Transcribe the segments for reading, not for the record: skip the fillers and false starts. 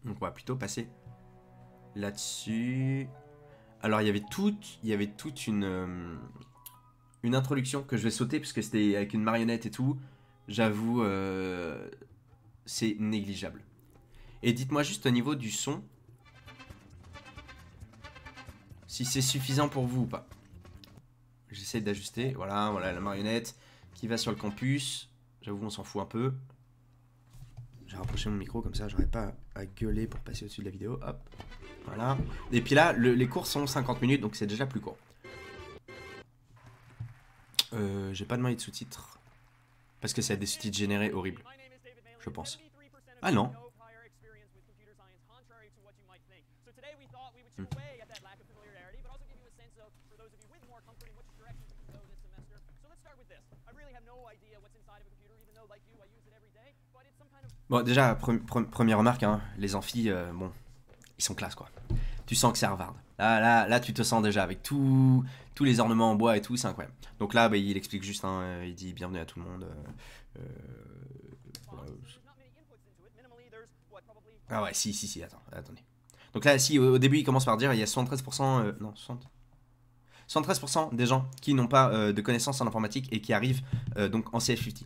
Donc on va plutôt passer là-dessus. Alors il y avait toute une introduction que je vais sauter parce que c'était avec une marionnette et tout. J'avoue, c'est négligeable. Et dites-moi juste au niveau du son, si c'est suffisant pour vous ou pas. J'essaie d'ajuster, voilà la marionnette qui va sur le campus. J'avoue, on s'en fout un peu. J'ai rapproché mon micro comme ça, j'aurais pas à gueuler pour passer au-dessus de la vidéo. Hop, voilà. Et puis là, les cours sont 50 minutes, donc c'est déjà plus court. J'ai pas demandé de sous-titres. Parce que ça a des sous-titres générés horribles. Je pense. Ah non. Hmm. Bon, déjà, première remarque, hein, les amphis, bon, ils sont classe, quoi. Tu sens que c'est Harvard. Là, tu te sens déjà avec tous les ornements en bois et tout, c'est incroyable. Donc là, bah, il explique juste, hein, il dit bienvenue à tout le monde. Voilà. Ah ouais, si, attendez. Donc là, si au début, il commence par dire il y a 73%, non, 73% des gens qui n'ont pas de connaissances en informatique et qui arrivent donc en CS50.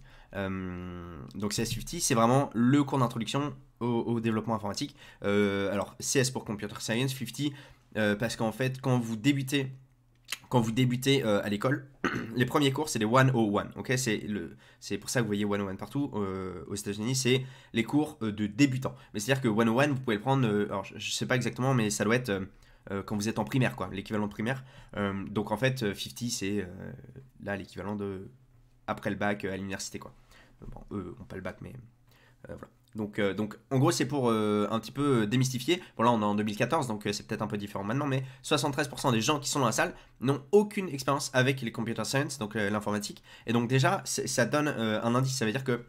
Donc CS50, c'est vraiment le cours d'introduction au développement informatique. Alors CS pour Computer Science, 50, parce qu'en fait, quand vous débutez à l'école, les premiers cours, c'est les 101. Okay, c'est pour ça que vous voyez 101 partout aux États-Unis. C'est les cours de débutants. Mais c'est-à-dire que 101, vous pouvez le prendre. Alors, je sais pas exactement, mais ça doit être quand vous êtes en primaire, quoi, l'équivalent de primaire. Donc en fait, 50, c'est là l'équivalent de après le bac à l'université, quoi. Bon, eux n'ont pas le bac, mais voilà. Donc en gros c'est pour un petit peu démystifier. Bon là on est en 2014 donc c'est peut-être un peu différent maintenant, mais 73% des gens qui sont dans la salle n'ont aucune expérience avec les computer science, donc l'informatique. Et donc déjà ça donne un indice, ça veut dire que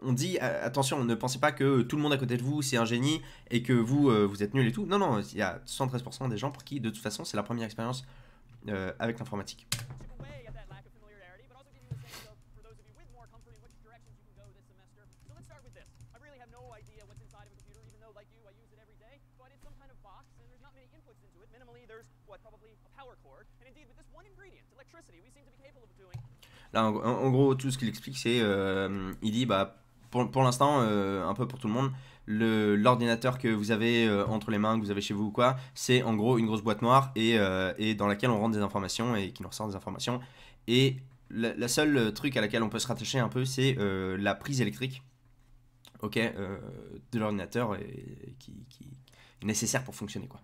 on dit attention, ne pensez pas que tout le monde à côté de vous c'est un génie et que vous êtes nul et tout. Non, il y a 73% des gens pour qui de toute façon c'est la première expérience avec l'informatique. Là, en gros, tout ce qu'il explique, c'est, il dit, bah, pour l'instant, un peu pour tout le monde, l'ordinateur que vous avez entre les mains, que vous avez chez vous ou quoi, c'est en gros une grosse boîte noire et dans laquelle on rentre des informations et qui nous ressort des informations. Et la seule truc à laquelle on peut se rattacher un peu, c'est la prise électrique, ok, de l'ordinateur qui est nécessaire pour fonctionner, quoi.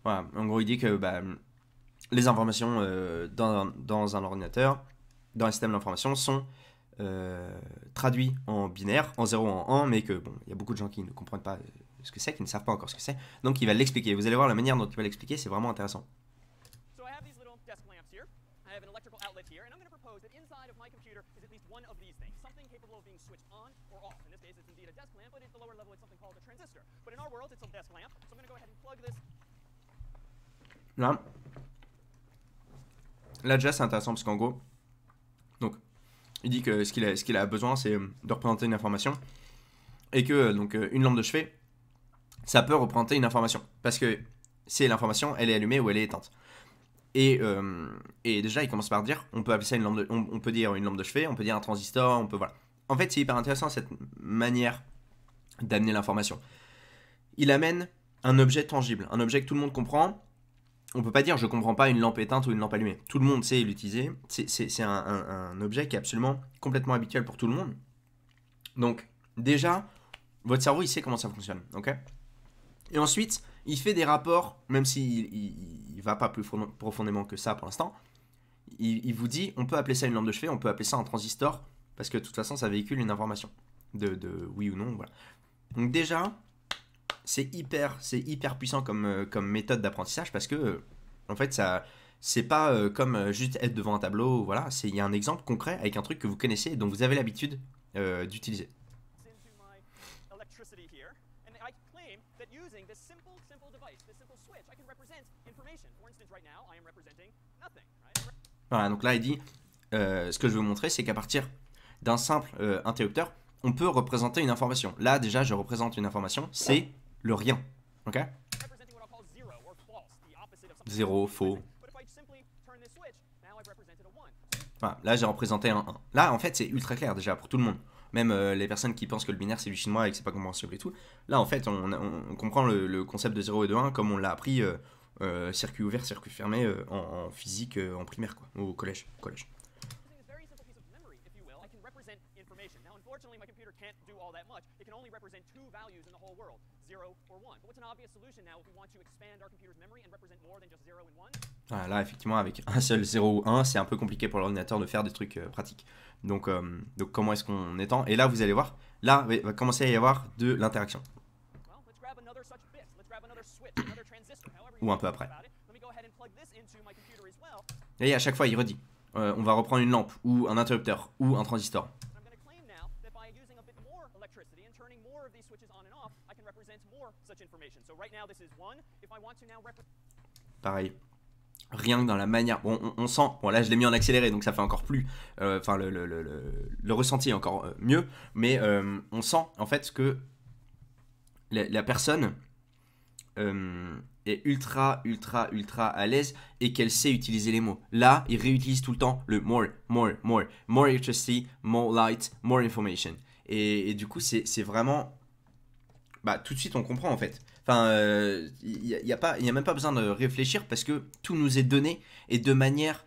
Voilà, en gros, il dit que bah, les informations dans un ordinateur, dans un système d'information, sont traduites en binaire, en 0 en 1, mais que bon, il y a beaucoup de gens qui ne comprennent pas ce que c'est, qui ne savent pas encore ce que c'est. Donc il va l'expliquer. Vous allez voir la manière dont il va l'expliquer, c'est vraiment intéressant. Là déjà c'est intéressant parce qu'en gros, donc il dit que ce qu'il a besoin c'est de représenter une information et que donc une lampe de chevet ça peut représenter une information parce que c'est l'information, elle est allumée ou elle est éteinte. Et déjà il commence par dire on peut appeler ça une lampe de, on peut dire une lampe de chevet, on peut dire un transistor, on peut voilà. En fait c'est hyper intéressant cette manière d'amener l'information. Il amène un objet tangible, un objet que tout le monde comprend. On peut pas dire je comprends pas une lampe éteinte ou une lampe allumée. Tout le monde sait l'utiliser. C'est un objet qui est absolument complètement habituel pour tout le monde. Donc déjà, votre cerveau il sait comment ça fonctionne, ok? Et ensuite, il fait des rapports, même s'il il va pas plus profondément que ça pour l'instant. Il vous dit on peut appeler ça une lampe de chevet, on peut appeler ça un transistor, parce que de toute façon ça véhicule une information de oui ou non, voilà. Donc déjà, c'est hyper puissant comme méthode d'apprentissage parce que en fait ça c'est pas comme juste être devant un tableau, voilà, il y a un exemple concret avec un truc que vous connaissez et dont vous avez l'habitude d'utiliser. Voilà, donc là il dit, ce que je veux vous montrer, c'est qu'à partir d'un simple interrupteur, on peut représenter une information. Là déjà je représente une information, c'est le rien. Ok? 0, faux. Voilà, là j'ai représenté un 1. Là en fait c'est ultra clair déjà pour tout le monde. Même les personnes qui pensent que le binaire c'est du chinois et que c'est pas compréhensible et tout. Là en fait on comprend le concept de 0 et de 1 comme on l'a appris circuit ouvert, circuit fermé en physique en primaire quoi, au collège. Voilà, là effectivement avec un seul 0 ou 1 c'est un peu compliqué pour l'ordinateur de faire des trucs pratiques. Donc comment est-ce qu'on étend? Et là vous allez voir, là va commencer à y avoir de l'interaction. Ou un peu après. Et à chaque fois il redit, on va reprendre une lampe ou un interrupteur ou un transistor. Pareil. Rien que dans la manière. Bon, on sent. Bon, là, je l'ai mis en accéléré, donc ça fait encore plus. Enfin, le ressenti est encore mieux. Mais on sent, en fait, que la personne est ultra à l'aise et qu'elle sait utiliser les mots. Là, il réutilise tout le temps le more. More electricity, more light, more information. Et du coup, c'est vraiment. Bah, tout de suite, on comprend, en fait. Enfin, il n'y a même pas besoin de réfléchir parce que tout nous est donné et de manière.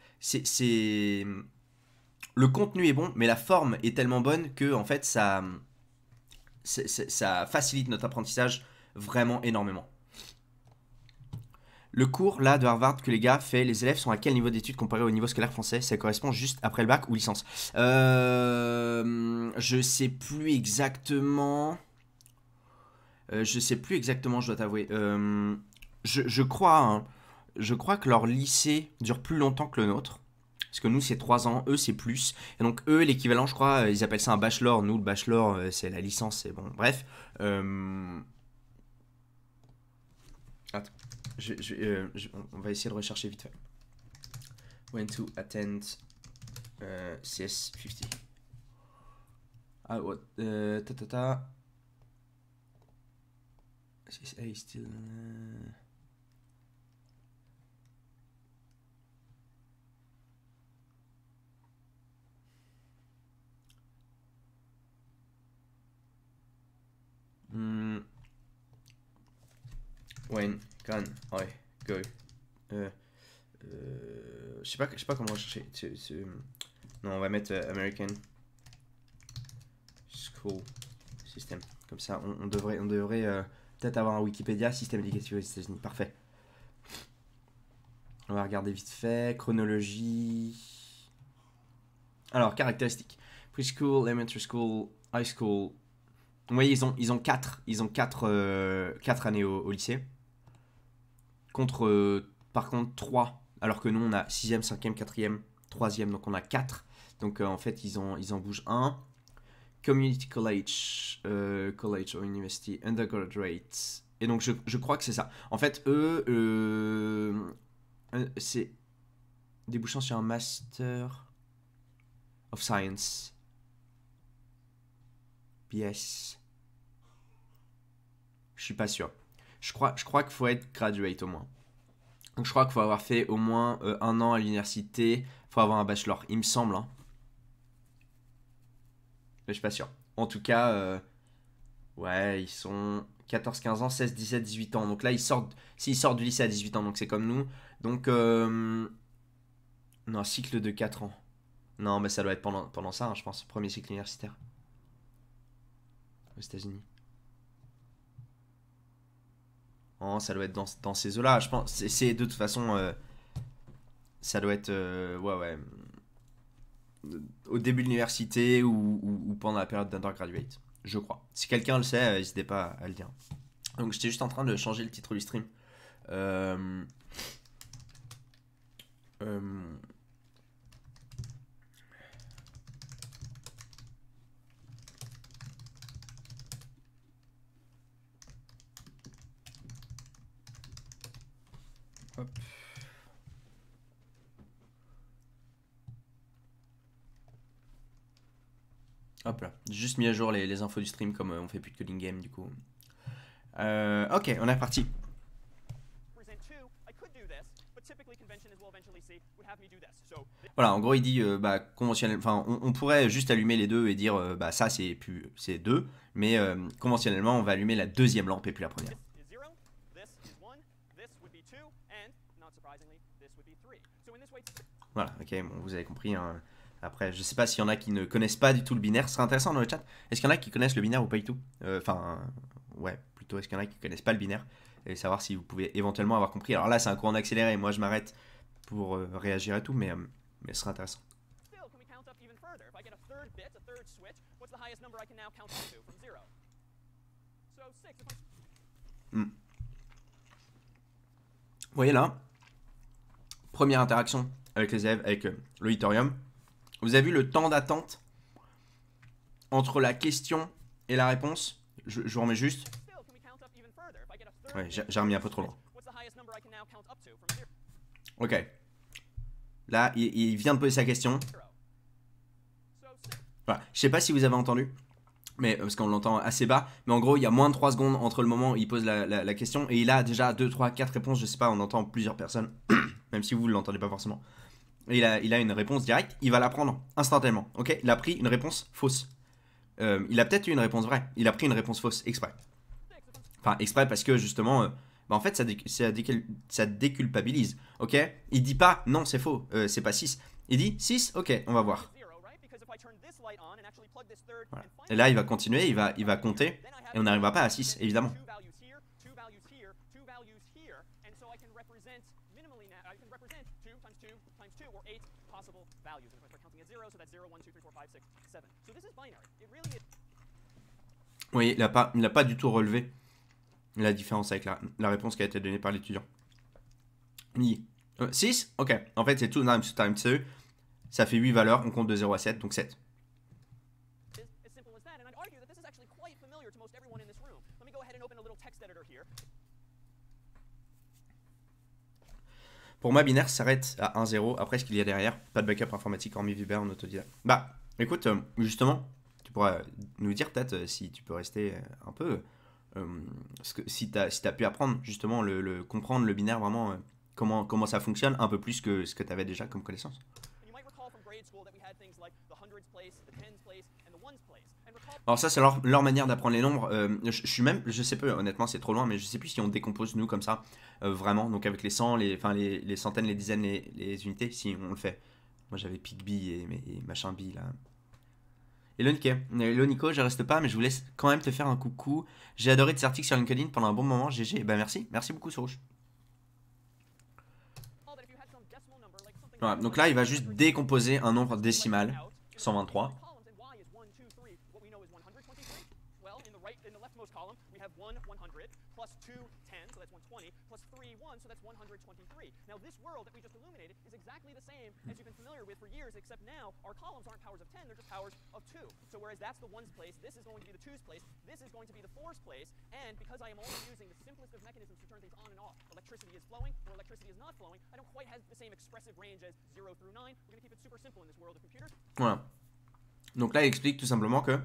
Le contenu est bon, mais la forme est tellement bonne que en fait ça facilite notre apprentissage vraiment énormément. Le cours là de Harvard que les gars fait, les élèves sont à quel niveau d'études comparé au niveau scolaire français? Ça correspond juste après le bac ou licence? Je sais plus exactement. Je dois t'avouer. Je crois, hein, je crois que leur lycée dure plus longtemps que le nôtre. Parce que nous, c'est 3 ans, eux, c'est plus. Et donc, eux, l'équivalent, je crois, ils appellent ça un bachelor. Nous, le bachelor, c'est la licence, c'est bon. Bref. Attends. On va essayer de rechercher vite fait. When to attend CS50. Ah, what? CSA still. When can I go? Je sais pas comment chercher. Non, on va mettre American School System. Comme ça, on devrait peut-être avoir un Wikipédia système éducatif aux États-Unis. Parfait. On va regarder vite fait. Chronologie. Alors, caractéristiques. Preschool, elementary school, high school. Vous voyez, ils ont 4 années au lycée. Contre, par contre, 3. Alors que nous, on a 6ème, 5ème, 4ème, 3ème. Donc, on a 4. Donc, en fait, ils en bougent 1. Community college, college or university, undergraduate. Et donc, je crois que c'est ça. En fait, eux, c'est débouchant sur un Master of Science. BS. Je suis pas sûr. Je crois qu'il faut être graduate au moins. Donc je crois qu'il faut avoir fait au moins 1 an à l'université. Il faut avoir un bachelor, il me semble. Hein. Mais je suis pas sûr. En tout cas, ouais, ils sont 14, 15 ans, 16, 17, 18 ans. Donc là, s'ils sortent du lycée à 18 ans, donc c'est comme nous. Donc, non, cycle de 4 ans. Non, mais ça doit être pendant ça, hein, je pense. Premier cycle universitaire. Aux États-Unis. Oh, ça doit être dans ces eaux-là. Je pense. C'est de toute façon. Ça doit être. Ouais. Au début de l'université ou pendant la période d'undergraduate. Je crois. Si quelqu'un le sait, n'hésitez pas à le dire. Donc j'étais juste en train de changer le titre du stream. Hop. Hop là, j'ai juste mis à jour les infos du stream comme on fait plus de coding game du coup. Ok, on est reparti. Voilà, en gros il dit bah conventionnel, enfin on pourrait juste allumer les deux et dire bah ça c'est deux, mais conventionnellement on va allumer la deuxième lampe et puis la première. Voilà, ok, bon, vous avez compris. Hein. Après, je sais pas s'il y en a qui ne connaissent pas du tout le binaire. Ce serait intéressant dans le chat. Est-ce qu'il y en a qui connaissent le binaire ou pas du tout? Enfin, ouais, plutôt, est-ce qu'il y en a qui connaissent pas le binaire? Et savoir si vous pouvez éventuellement avoir compris. Alors là, c'est un cours en accéléré. Moi, je m'arrête pour réagir et tout, mais ce serait intéressant. Hmm. Vous voyez là, première interaction avec les élèves, avec l'auditorium. Vous avez vu le temps d'attente entre la question et la réponse? Je vous remets juste. Ouais, j'ai remis un peu trop loin. Ok. Là, il vient de poser sa question. Voilà. Je sais pas si vous avez entendu, mais parce qu'on l'entend assez bas. Mais en gros, il y a moins de 3 secondes entre le moment où il pose la question et il a déjà 2, 3, 4 réponses. Je sais pas, on entend plusieurs personnes, même si vous ne l'entendez pas forcément. Et il a une réponse directe, il va la prendre instantanément. Ok, il a pris une réponse fausse. Il a peut-être eu une réponse vraie. Il a pris une réponse fausse exprès. Enfin, exprès parce que justement, bah en fait, ça déculpabilise. Ok, il dit pas non, c'est faux, c'est pas 6. Il dit 6, ok, on va voir. Voilà. Et là, il va continuer, il va compter, et on n'arrivera pas à 6, évidemment. Oui, il n'a pas du tout relevé la différence avec la réponse qui a été donnée par l'étudiant. Il dit 6, ok. En fait, c'est tout times 2. Ça fait 8 valeurs, on compte de 0 à 7, donc 7. Pour moi, binaire s'arrête à 1-0. Après, ce qu'il y a derrière, pas de backup informatique hormis Viber en autodidacte. Bah, écoute, justement, tu pourras nous dire peut-être si tu peux rester un peu. Si tu as pu apprendre justement comprendre le binaire vraiment, comment ça fonctionne un peu plus que ce que tu avais déjà comme connaissance. Alors ça c'est leur manière d'apprendre les nombres. Je sais pas honnêtement, c'est trop loin, mais je sais plus si on décompose nous comme ça vraiment, donc avec les 100, les centaines, les dizaines, les unités, si on le fait. Moi j'avais PicBee et machin B là. Hello Nico, je reste pas, mais je vous laisse quand même te faire un coucou. J'ai adoré tes articles sur LinkedIn pendant un bon moment, GG. Bah merci beaucoup Sorouche. Voilà, donc là il va juste décomposer un nombre décimal, 123. Now this world that we just illuminated is exactly the same as you've been familiar with for years, except now our columns aren't powers of 10, they're just powers of 2. So whereas that's the ones place, this is going to be the twos place, this is going to be the fours place, and because I am only using the simplest of mechanisms to turn things on and off, electricity is flowing or electricity is not flowing, I don't quite have the same expressive range as 0 through 9. We're going to keep it super simple in this world of computers. Voilà. Donc là, il explique tout simplement que,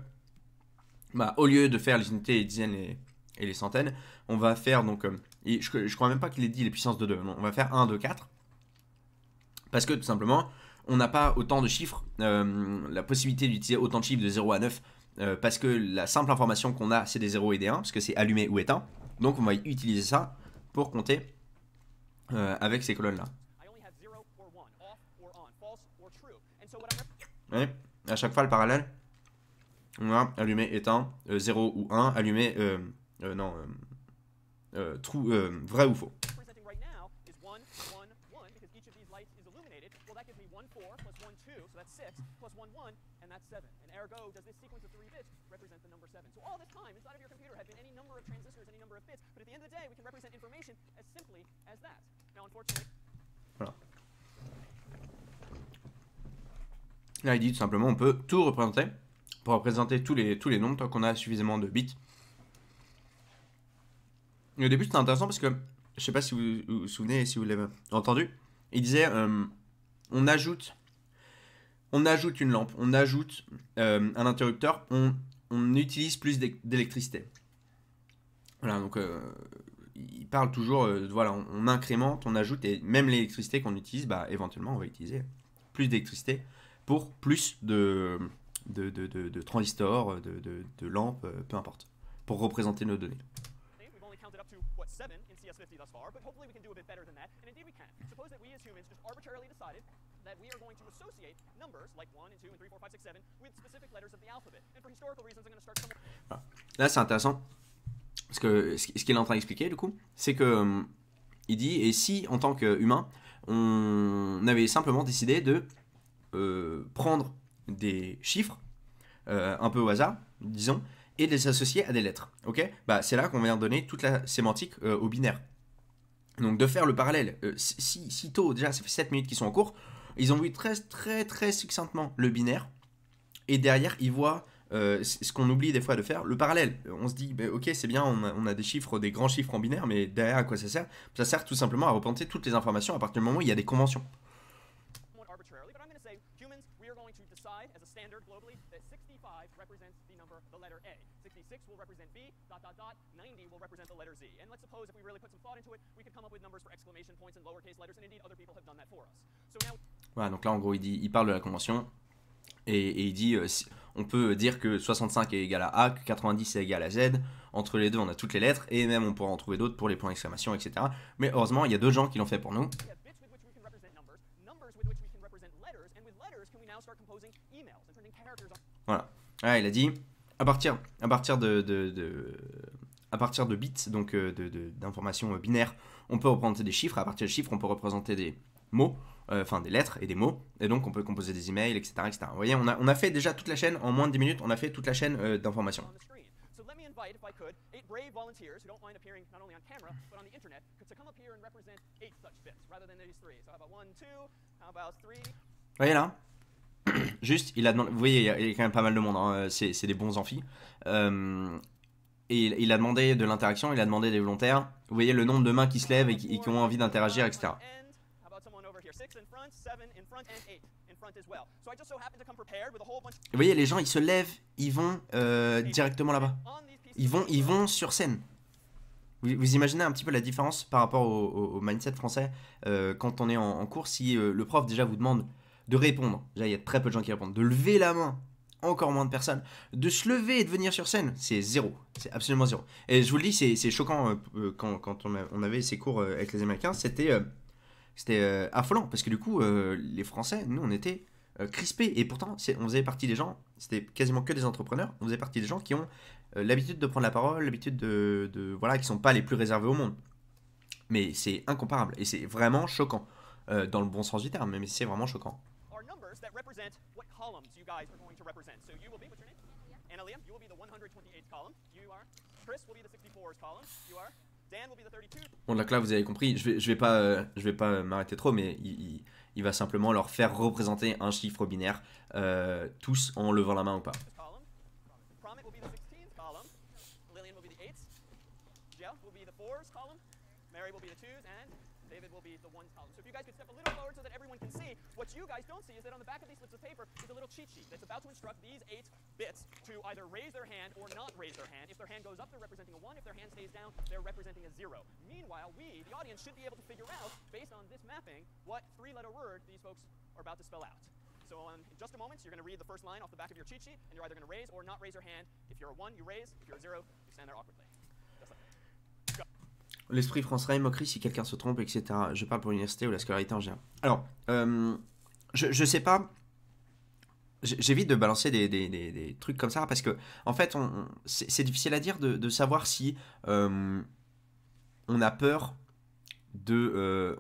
bah, au lieu de faire les unités, les dizaines et les centaines, on va faire donc, je crois même pas qu'il ait dit les puissances de 2, non, on va faire 1, 2, 4, parce que tout simplement, on n'a pas autant de chiffres, la possibilité d'utiliser autant de chiffres de 0 à 9, parce que la simple information qu'on a, c'est des 0 et des 1, parce que c'est allumé ou éteint, donc on va utiliser ça pour compter avec ces colonnes-là. Ouais, à chaque fois le parallèle, on a allumé, éteint, 0 ou 1, allumé, true, vrai ou faux. Voilà. Là, il dit tout simplement, on peut tout représenter pour représenter tous les nombres tant qu'on a suffisamment de bits. Et au début, c'était intéressant parce que je sais pas si vous vous souvenez, si vous l'avez entendu. Il disait, on ajoute une lampe, on ajoute un interrupteur, on utilise plus d'électricité. Voilà, donc il parle toujours, voilà, on incrémente, on ajoute, et même l'électricité qu'on utilise, bah, éventuellement, on va utiliser plus d'électricité pour plus de transistors, de lampes, peu importe, pour représenter nos données. We've only counted up to, what, 7 in CS50 thus far, but hopefully we can do a bit better than that, and indeed we can. Suppose that we as humans just arbitrarily decided that we are going to associate numbers like 1 and 2 and 3, 4, 5, 6, 7 with specific letters of the alphabet. And for historical reasons, I'm going to start somewhere. Voilà. Là, c'est intéressant, parce que ce qu'il est en train d'expliquer, du coup, c'est que il dit, et si, en tant qu'humain, on avait simplement décidé de prendre des chiffres, un peu au hasard, disons, et de les associer à des lettres, ok? Bah, c'est là qu'on vient donner toute la sémantique au binaire. Donc de faire le parallèle, si tôt, déjà ça fait 7 minutes qu'ils sont en cours, ils ont vu très succinctement le binaire, et derrière ils voient ce qu'on oublie des fois de faire, le parallèle. On se dit, bah, ok c'est bien, on a des chiffres, des grands chiffres en binaire, mais derrière à quoi ça sert? Ça sert tout simplement à représenter toutes les informations à partir du moment où il y a des conventions. Arbitrarily, but I'm going to say humans, we are going to decide as a standard globally that 65 represents the number, the letter A. 66 will represent B, ... 90 will represent the letter Z. And let's suppose if we really put some thought into it, we could come up with numbers for exclamation points and lowercase letters, and indeed other people have done that for us. So now... Voilà, donc là en gros il parle de la convention, et il dit, on peut dire que 65 est égal à A, que 90 est égal à Z, entre les deux on a toutes les lettres, et même on pourra en trouver d'autres pour les points d'exclamation, etc. Mais heureusement il y a deux gens qui l'ont fait pour nous. Voilà. Ah, il a dit, à partir de bits, donc d'informations binaires, on peut représenter des chiffres. À partir de chiffres, on peut représenter des mots, enfin des lettres et des mots. Et donc, on peut composer des emails, etc., etc. Vous voyez, on a fait déjà toute la chaîne, en moins de 10 minutes, on a fait toute la chaîne d'informations. Vous voyez là? Juste, il a demandé, vous voyez, il y a quand même pas mal de monde, hein, c'est des bons amphis. Et il a demandé de l'interaction, il a demandé des volontaires. Vous voyez le nombre de mains qui se lèvent et qui ont envie d'interagir, etc. Vous voyez, les gens, ils se lèvent, ils vont directement là-bas. Ils vont sur scène. Vous imaginez un petit peu la différence par rapport au mindset français quand on est en cours, si le prof déjà vous demande de répondre, déjà il y a très peu de gens qui répondent, de lever la main, encore moins de personnes, de se lever et de venir sur scène, c'est zéro, c'est absolument zéro. Et je vous le dis, c'est choquant quand on avait ces cours avec les Américains, c'était affolant, parce que du coup, les Français, nous on était crispés, et pourtant on faisait partie des gens, c'était quasiment que des entrepreneurs, on faisait partie des gens qui ont l'habitude de prendre la parole, l'habitude voilà, qui sont pas les plus réservés au monde. Mais c'est incomparable, et c'est vraiment choquant, dans le bon sens du terme, mais c'est vraiment choquant. That represent what columns you guys are going to represent. So you will be, what's your name? Annalia, you will be the 128th column. You are. Chris will be the 64th column. You are. Dan will be the 32th. Bon, donc là, vous avez compris, je vais pas m'arrêter trop, mais il va simplement leur faire représenter un chiffre binaire, tous en levant la main ou pas. Promit will be the 16th column. Lillian will be the 8th. Jeff will be the 4th column. Mary will be the 2th, and David will be the 1st column. So if you guys could step a little forward so that everyone can see, what you guys don't see is that on the back of these slips of paper is a little cheat sheet that's about to instruct these 8 bits to either raise their hand or not raise their hand. If their hand goes up, they're representing a 1. If their hand stays down, they're representing a 0. Meanwhile, we, the audience, should be able to figure out, based on this mapping, what 3-letter word these folks are about to spell out. So in just a moment, you're going to read the first line off the back of your cheat sheet, and you're either going to raise or not raise your hand. If you're a 1, you raise. If you're a 0, you stand there awkwardly. L'esprit français, moquerie si quelqu'un se trompe, etc. Je parle pour l'université ou la scolarité en général. Alors, je sais pas. J'évite de balancer des trucs comme ça parce que, en fait, c'est difficile à dire de savoir si on a peur de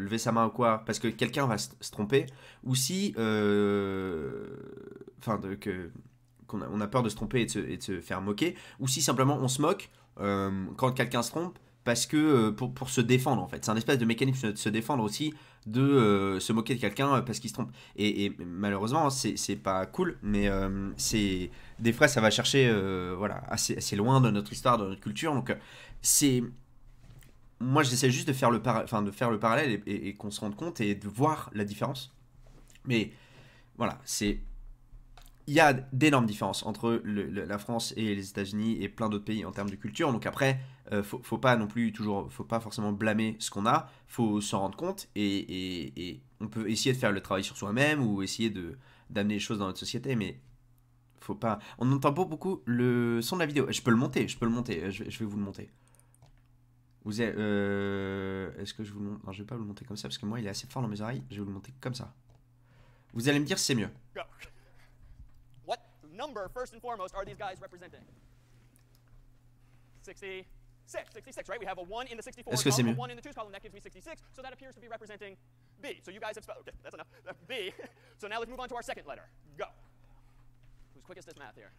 lever sa main ou quoi, parce que quelqu'un va se tromper, ou si. Enfin, qu'on a peur de se tromper et de se faire moquer, ou si simplement on se moque quand quelqu'un se trompe. Parce que pour se défendre en fait, c'est un espèce de mécanisme de se défendre aussi, de se moquer de quelqu'un parce qu'il se trompe. Et malheureusement, c'est pas cool, mais des fois ça va chercher voilà, assez loin dans notre histoire, dans notre culture. Donc c'est moi, j'essaie juste de faire de faire le parallèle et qu'on se rende compte et de voir la différence. Mais voilà, il y a d'énormes différences entre la France et les États-Unis et plein d'autres pays en termes de culture. Donc après, faut pas non plus faut pas forcément blâmer ce qu'on a. Faut s'en rendre compte et on peut essayer de faire le travail sur soi-même ou essayer d'amener les choses dans notre société, mais faut pas. On n'entend pas beaucoup le son de la vidéo. Je peux le monter, je vais vous le monter. Est-ce que je vous le montre? Non, je vais pas vous le monter comme ça parce que moi il est assez fort dans mes oreilles. Je vais vous le monter comme ça. Vous allez me dire si c'est mieux. Go. What number, first and foremost, are these guys representing? 66, right? We have a 1 in the 64 Est-ce que c'est column, mieux? a 1 in the 2's column. That gives me 66. So that appears to be representing B. So you guys have spelled, okay, that's enough. B. So now let's move on to our second letter. Go. Who's quickest at math here?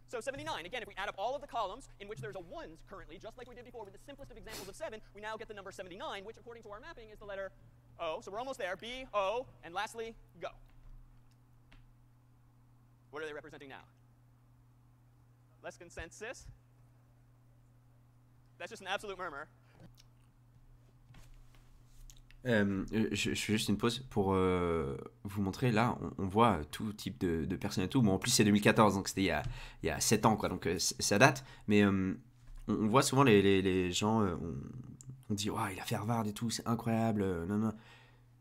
So 79, again, if we add up all of the columns in which there's a 1s currently, just like we did before with the simplest of examples of 7, we now get the number 79, which according to our mapping is the letter O. So we're almost there. B, O, and lastly, go. What are they representing now? Less consensus? That's just an absolute murmur. Je fais juste une pause pour vous montrer. Là, on voit tout type de personnes et tout. Bon, en plus, c'est 2014, donc c'était il y a 7 ans, quoi. Donc ça date. Mais on voit souvent les gens. On dit, oh, il a fait Harvard et tout, c'est incroyable. Non, non.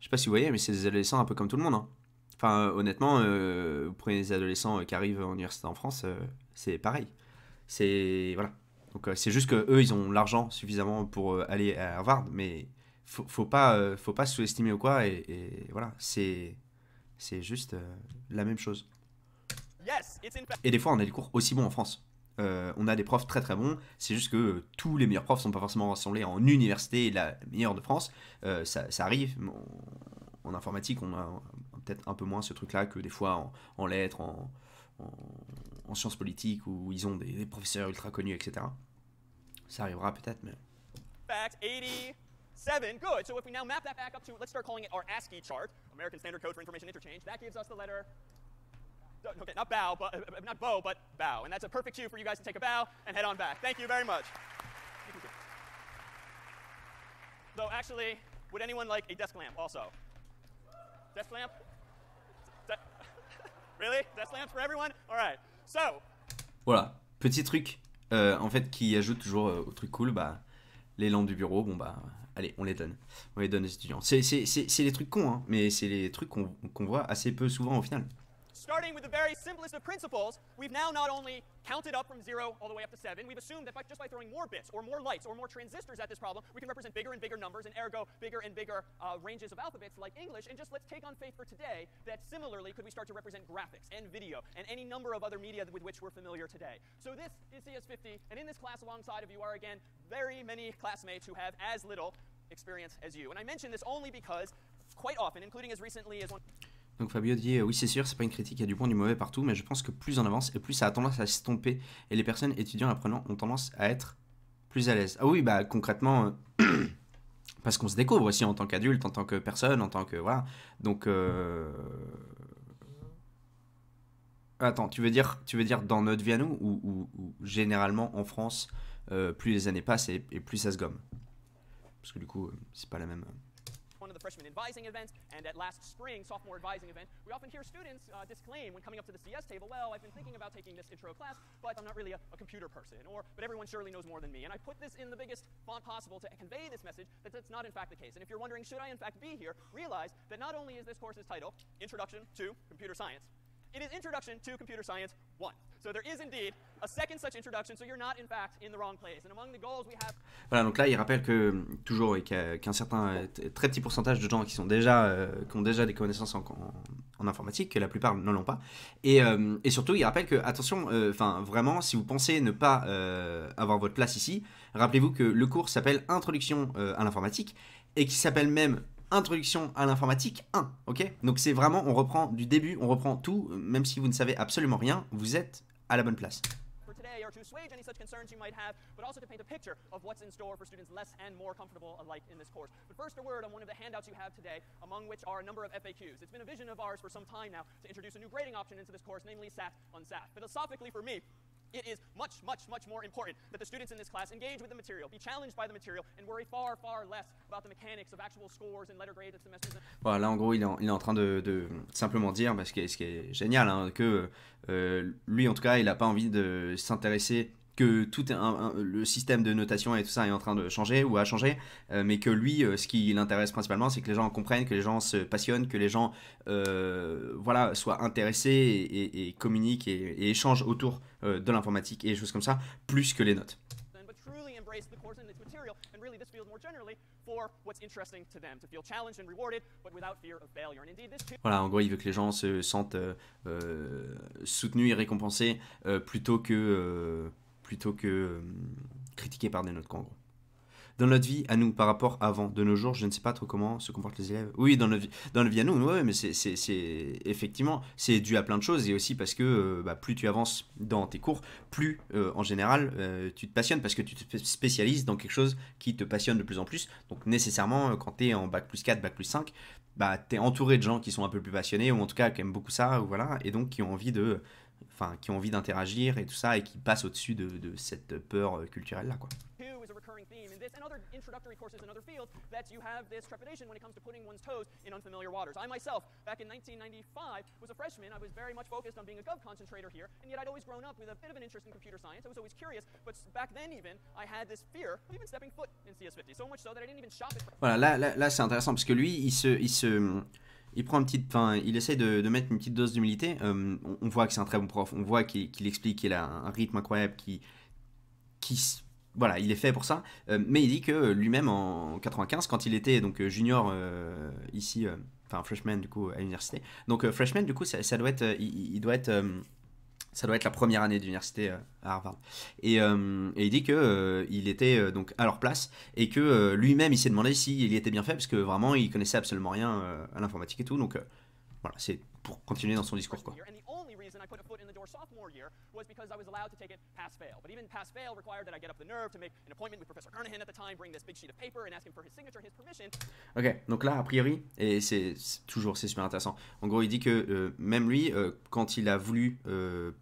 Je sais pas si vous voyez, mais c'est des adolescents un peu comme tout le monde. Hein. Enfin, honnêtement, vous prenez des adolescents qui arrivent en université en France, c'est pareil. C'est. Voilà. Donc c'est juste que eux, ils ont l'argent suffisamment pour aller à Harvard, mais faut pas se sous-estimer ou quoi, et voilà, c'est juste la même chose. Yes, it's in fact. Et des fois, on a des cours aussi bons en France. On a des profs très très bons, c'est juste que tous les meilleurs profs sont pas forcément rassemblés en université la meilleure de France. Ça arrive, en informatique, on a peut-être un peu moins ce truc-là que des fois en lettres, en sciences politiques, où ils ont des professeurs ultra connus, etc. Ça arrivera peut-être, mais... Fact 87. Good. So if we now map that back up to, let's start calling it our ASCII chart, American Standard Code for Information Interchange, that gives us the letter, okay, not bow, but not bow, but bow. And that's a perfect cue for you guys to take a bow and head on back. Thank you very much. Though actually, would anyone like a desk lamp also? Desk lamp? Really? Desk lamps for everyone? All right. So. Voilà, petit truc, en fait, qui ajoute toujours au truc cool, bah, les lampes du bureau, bon bah, allez, on les donne aux étudiants. C'est des trucs cons, hein, mais c'est les trucs qu'on voit assez peu souvent au final. Starting with the very simplest of principles, we've now not only counted up from 0 all the way up to 7, we've assumed that just by throwing more bits or more lights or more transistors at this problem, we can represent bigger and bigger numbers and ergo bigger and bigger ranges of alphabets like English. And just let's take on faith for today that similarly could we start to represent graphics and video and any number of other media with which we're familiar today. So this is CS50, and in this class alongside of you are again very many classmates who have as little experience as you. And I mention this only because quite often, including as recently as one... Donc Fabio dit oui, c'est sûr, c'est pas une critique, il y a du bon du mauvais partout, mais je pense que plus on avance et plus ça a tendance à s'estomper et les personnes étudiants apprenants ont tendance à être plus à l'aise. Ah oui, bah concrètement, parce qu'on se découvre aussi en tant qu'adulte, en tant que personne, en tant que voilà. Donc attends, tu veux dire dans notre vie à nous ou généralement en France, plus les années passent et plus ça se gomme. Parce que du coup, c'est pas la même. One of the freshman advising events, and at last spring sophomore advising event, we often hear students disclaim when coming up to the CS table, well, I've been thinking about taking this intro class, but I'm not really a computer person, but everyone surely knows more than me. And I put this in the biggest font possible to convey this message that that's not in fact the case. And if you're wondering, should I in fact be here, realize that not only is this course's title Introduction to Computer Science, it is Introduction to Computer Science 1. So there is indeed a second such introduction, so you're not in fact in the wrong place. And among the goals we have... Voilà, donc là il rappelle que toujours qu'un certain très petit pourcentage de gens qui ont déjà des connaissances en informatique, que la plupart ne l'ont pas. Et surtout il rappelle que attention, vraiment si vous pensez ne pas avoir votre place ici, rappelez-vous que le cours s'appelle Introduction à l'informatique et qui s'appelle même Introduction à l'informatique 1, ok? Donc c'est vraiment, on reprend du début, on reprend tout, même si vous ne savez absolument rien, vous êtes à la bonne place. For today, or to assuage any such concerns you might have, but also to paint a picture of what's in store for students less and more comfortable alike in this course. But first, a word on one of the handouts you have today, among which are a number of FAQs. It's been a vision of ours for some time now to introduce a new grading option into this course, namely SAT on SAT. Philosophically, for me, It is much more important that the students in this class engage with the material, be challenged by the material, and worry far less about the mechanics of actual scores and letter grades at semesters. Voilà, là en gros il est en train de simplement dire, parce que ce qui est génial, hein, que lui en tout cas il n'a pas envie de s'intéresser que le système de notation et tout ça est en train de changer ou a changé, mais que lui, ce qui l'intéresse principalement, c'est que les gens comprennent, que les gens se passionnent, que les gens voilà, soient intéressés et communiquent et échangent autour de l'informatique et des choses comme ça, plus que les notes. Voilà, en gros, il veut que les gens se sentent soutenus et récompensés plutôt que critiqués par des notes, quoi, en gros. Dans notre vie, à nous, par rapport à avant, de nos jours, je ne sais pas trop comment se comportent les élèves. Oui, dans notre vie à nous, ouais, mais c'est effectivement, c'est dû à plein de choses, et aussi parce que plus tu avances dans tes cours, plus en général, tu te passionnes parce que tu te spécialises dans quelque chose qui te passionne de plus en plus. Donc nécessairement, quand tu es en bac plus 4, bac plus 5, tu es entouré de gens qui sont un peu plus passionnés, ou en tout cas qui aiment beaucoup ça, ou voilà, et donc qui ont envie d'interagir et tout ça, et qui passent au-dessus de cette peur culturelle-là, quoi. And other introductory courses in other fields that you have this trepidation when it comes to putting one's toes in unfamiliar waters. I myself, back in 1995, was a freshman. I was very much focused on being a Gov concentrator here, and yet I'd always grown up with a bit of an interest in computer science. I was always curious, but back then even, I had this fear of even stepping foot in CS50, so much so that I didn't even shop it. Voilà, là c'est intéressant parce que lui, il prend il essaie de mettre une petite dose d'humilité. On voit que c'est un très bon prof, on voit qu'il explique qu'il a un rythme incroyable, voilà, il est fait pour ça, mais il dit que lui-même en 95, quand il était donc junior ici, freshman du coup à l'université. Donc freshman du coup, ça doit être, ça doit être la première année d'université à Harvard. Et il dit que il était donc à leur place et que lui-même il s'est demandé s'il y était bien fait parce que vraiment il connaissait absolument rien à l'informatique et tout. Donc voilà, c'est pour continuer dans son discours, quoi. I put a foot in the door sophomore year was because I was allowed to take it pass-fail. But even pass-fail required that I get up the nerve to make an appointment with Professor Kernahan at the time, bring this big sheet of paper and ask him for his signature, his permission. Ok, donc là, a priori, et c'est super intéressant. En gros, il dit que même lui, quand il a voulu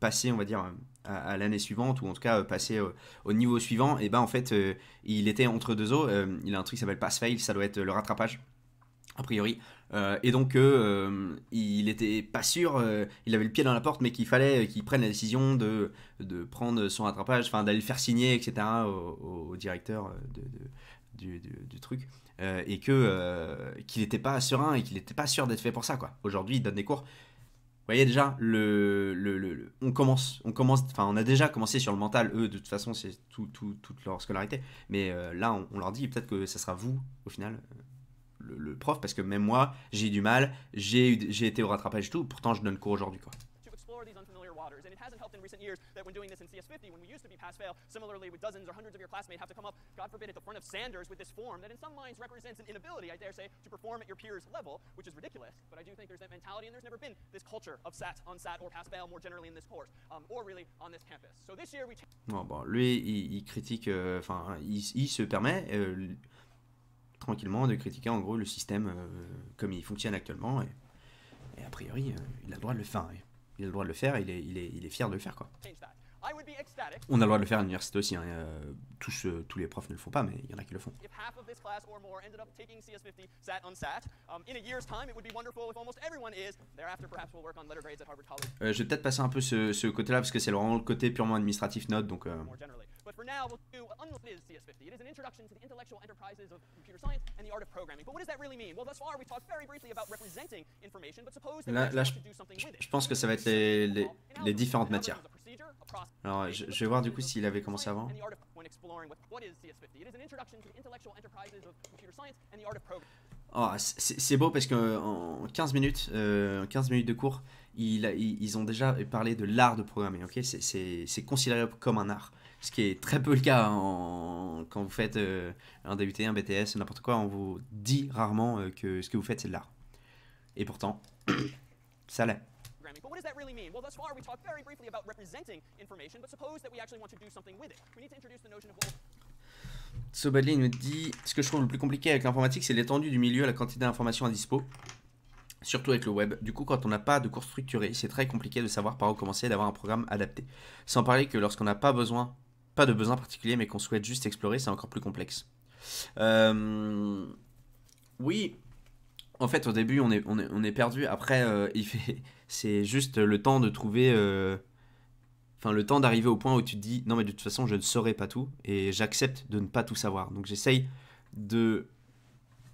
passer, on va dire, à l'année suivante, ou en tout cas passer au niveau suivant, et ben en fait, il était entre deux eaux. Il a un truc qui s'appelle pass-fail, ça doit être le rattrapage, a priori. Et donc il était pas sûr, il avait le pied dans la porte, mais qu'il fallait qu'il prenne la décision de prendre son rattrapage, d'aller le faire signer, etc. au directeur du truc, et qu'il n'était pas serein et qu'il n'était pas sûr d'être fait pour ça, quoi. Aujourd'hui il donne des cours. Vous voyez déjà, on a déjà commencé sur le mental. Eux, de toute façon, c'est toute leur scolarité. Mais là, on leur dit peut-être que ça sera vous, au final, le prof, parce que même moi, j'ai eu du mal, j'ai été au rattrapage et tout, pourtant je donne cours aujourd'hui, quoi. Bon, lui, il critique, il se permet tranquillement de critiquer en gros le système comme il fonctionne actuellement, et a priori il a le droit de le faire, il a le droit de le faire, il est fier de le faire, quoi. On a le droit de le faire à l'université aussi, hein. Tous les profs ne le font pas, mais il y en a qui le font. Je vais peut-être passer un peu ce côté-là parce que c'est vraiment le côté purement administratif note, donc But for now, we'll do what is CS50. It is an introduction to the intellectual enterprises of computer science and the art of programming. But what does that really mean? Well, thus far, we talked very briefly about representing information, but suppose that là je pense que ça va être les différentes matières. Alors, je vais voir du coup s'il avait commencé avant. Oh, c'est beau parce qu'en 15 minutes de cours, ils ont déjà parlé de l'art de programmer. Okay, c'est considéré comme un art. Ce qui est très peu le cas quand vous faites un DUT, un BTS, n'importe quoi. On vous dit rarement que ce que vous faites, c'est de l'art. Et pourtant, ça l'est. But what does that really mean? Well, thus far we talked very briefly about representing information, but suppose that we actually want to do something with it. We need to introduce the notion of Sobadli nous dit: ce que je trouve le plus compliqué avec l'informatique, c'est l'étendue du milieu, la quantité d'informations à dispo. surtout avec le web. Du coup, quand on n'a pas de cours structurés, c'est très compliqué de savoir par où commencer et d'avoir un programme adapté. Sans parler que lorsqu'on n'a pas de besoin particulier, mais qu'on souhaite juste explorer, c'est encore plus complexe. Euh, oui, en fait, au début, on est perdu. Après, c'est juste le temps de trouver, enfin, le temps d'arriver au point où tu te dis, non, mais de toute façon, je ne saurais pas tout et j'accepte de ne pas tout savoir. Donc, j'essaye de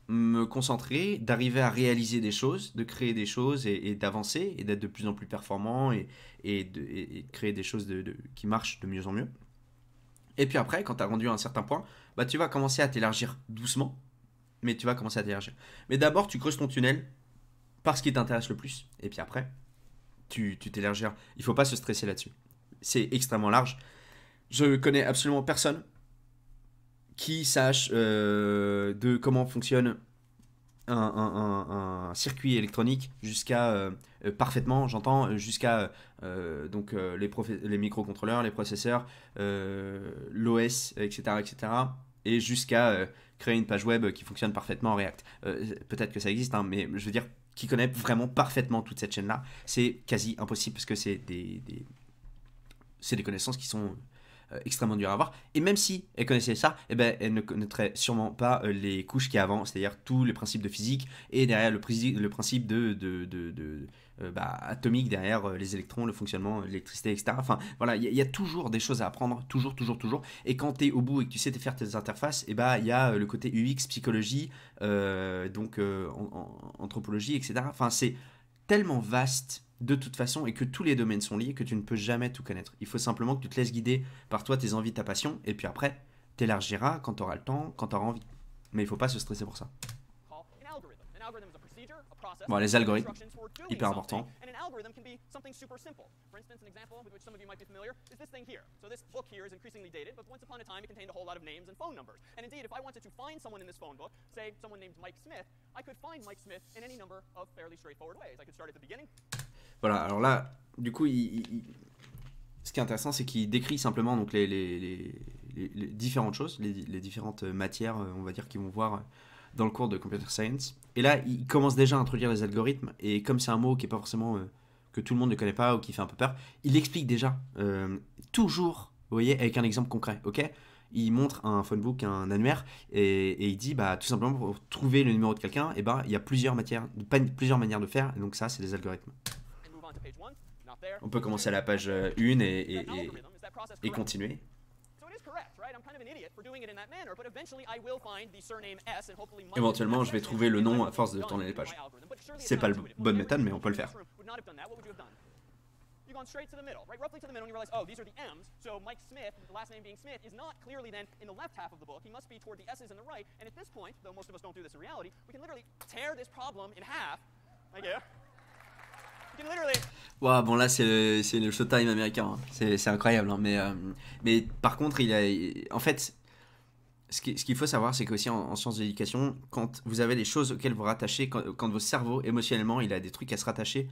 me concentrer, d'arriver à réaliser des choses, de créer des choses et d'avancer et d'être de plus en plus performant et de créer des choses qui marchent de mieux en mieux. Et puis après, quand tu as rendu à un certain point, bah, tu vas commencer à t'élargir doucement, mais tu vas commencer à t'élargir. Mais d'abord, tu creuses ton tunnel par ce qui t'intéresse le plus. Et puis après, tu t'élargiras. Il faut pas se stresser là-dessus. C'est extrêmement large. Je connais absolument personne qui sache de comment fonctionne un circuit électronique jusqu'à parfaitement, j'entends, jusqu'à les microcontrôleurs, les processeurs, l'OS, etc., etc., et jusqu'à créer une page web qui fonctionne parfaitement en React. Peut-être que ça existe, hein, mais je veux dire, qui connaît vraiment parfaitement toute cette chaîne-là, c'est quasi impossible parce que c'est des connaissances qui sont extrêmement dures à avoir. Et même si elle connaissait ça, eh ben, elle ne connaîtrait sûrement pas les couches qui avant, c'est-à-dire tous les principes de physique et derrière le principe atomique derrière les électrons, le fonctionnement, l'électricité, etc. Enfin, voilà, il y a toujours des choses à apprendre, toujours, toujours, toujours. Et quand tu es au bout et que tu sais faire tes interfaces, eh ben, il y a le côté UX, psychologie, anthropologie, etc. Enfin, c'est tellement vaste de toute façon et que tous les domaines sont liés que tu ne peux jamais tout connaître. Il faut simplement que tu te laisses guider par toi, tes envies, ta passion, et puis après, t'élargiras quand tu auras le temps, quand tu auras envie. Mais il faut pas se stresser pour ça. Bon, les algorithmes, hyper important. And an algorithm can be something super simple. For instance, an example with which some of you might be familiar is this thing here. So this book here is increasingly dated, but once upon a time it contained a whole lot of names and phone numbers. And indeed, if I wanted to find someone in this phone book, say someone named Mike Smith, I could find Mike Smith in any number of fairly straightforward ways. I could start at the beginning. Voilà, alors là, du coup, ce qui est intéressant, c'est qu'il décrit simplement donc, les différentes choses, les différentes matières, on va dire, qu'ils vont voir dans le cours de Computer Science. Et là, il commence déjà à introduire les algorithmes, et comme c'est un mot qui est pas forcément que tout le monde ne connaît pas ou qui fait un peu peur, il explique déjà, toujours, vous voyez, avec un exemple concret, ok? Il montre un phonebook, un annuaire, et il dit, bah, tout simplement, pour trouver le numéro de quelqu'un, et bah, il y a plusieurs manières de faire, et donc ça, c'est des algorithmes. On peut commencer à la page 1 et continuer. Éventuellement, je vais trouver le nom à force de tourner les pages. C'est pas la bonne méthode, mais on peut le faire. You've gone straight to the middle, right? Roughly to the middle, and you realize, oh, these are the M's. So Mike Smith, the last name being Smith, is not clearly then in the left half of the book. He must be toward the S's in the right. And at this point, though most of us don't do this in reality, we can literally tear this problem in half. Like, yeah. We can literally. Wow, bon là c'est le Showtime américain, hein. C'est incroyable, hein. Mais par contre en fait ce qu'il faut savoir, c'est qu'aussi en sciences de l'éducation, quand vous avez des choses auxquelles vous rattachez, quand votre cerveau émotionnellement il a des trucs à se rattacher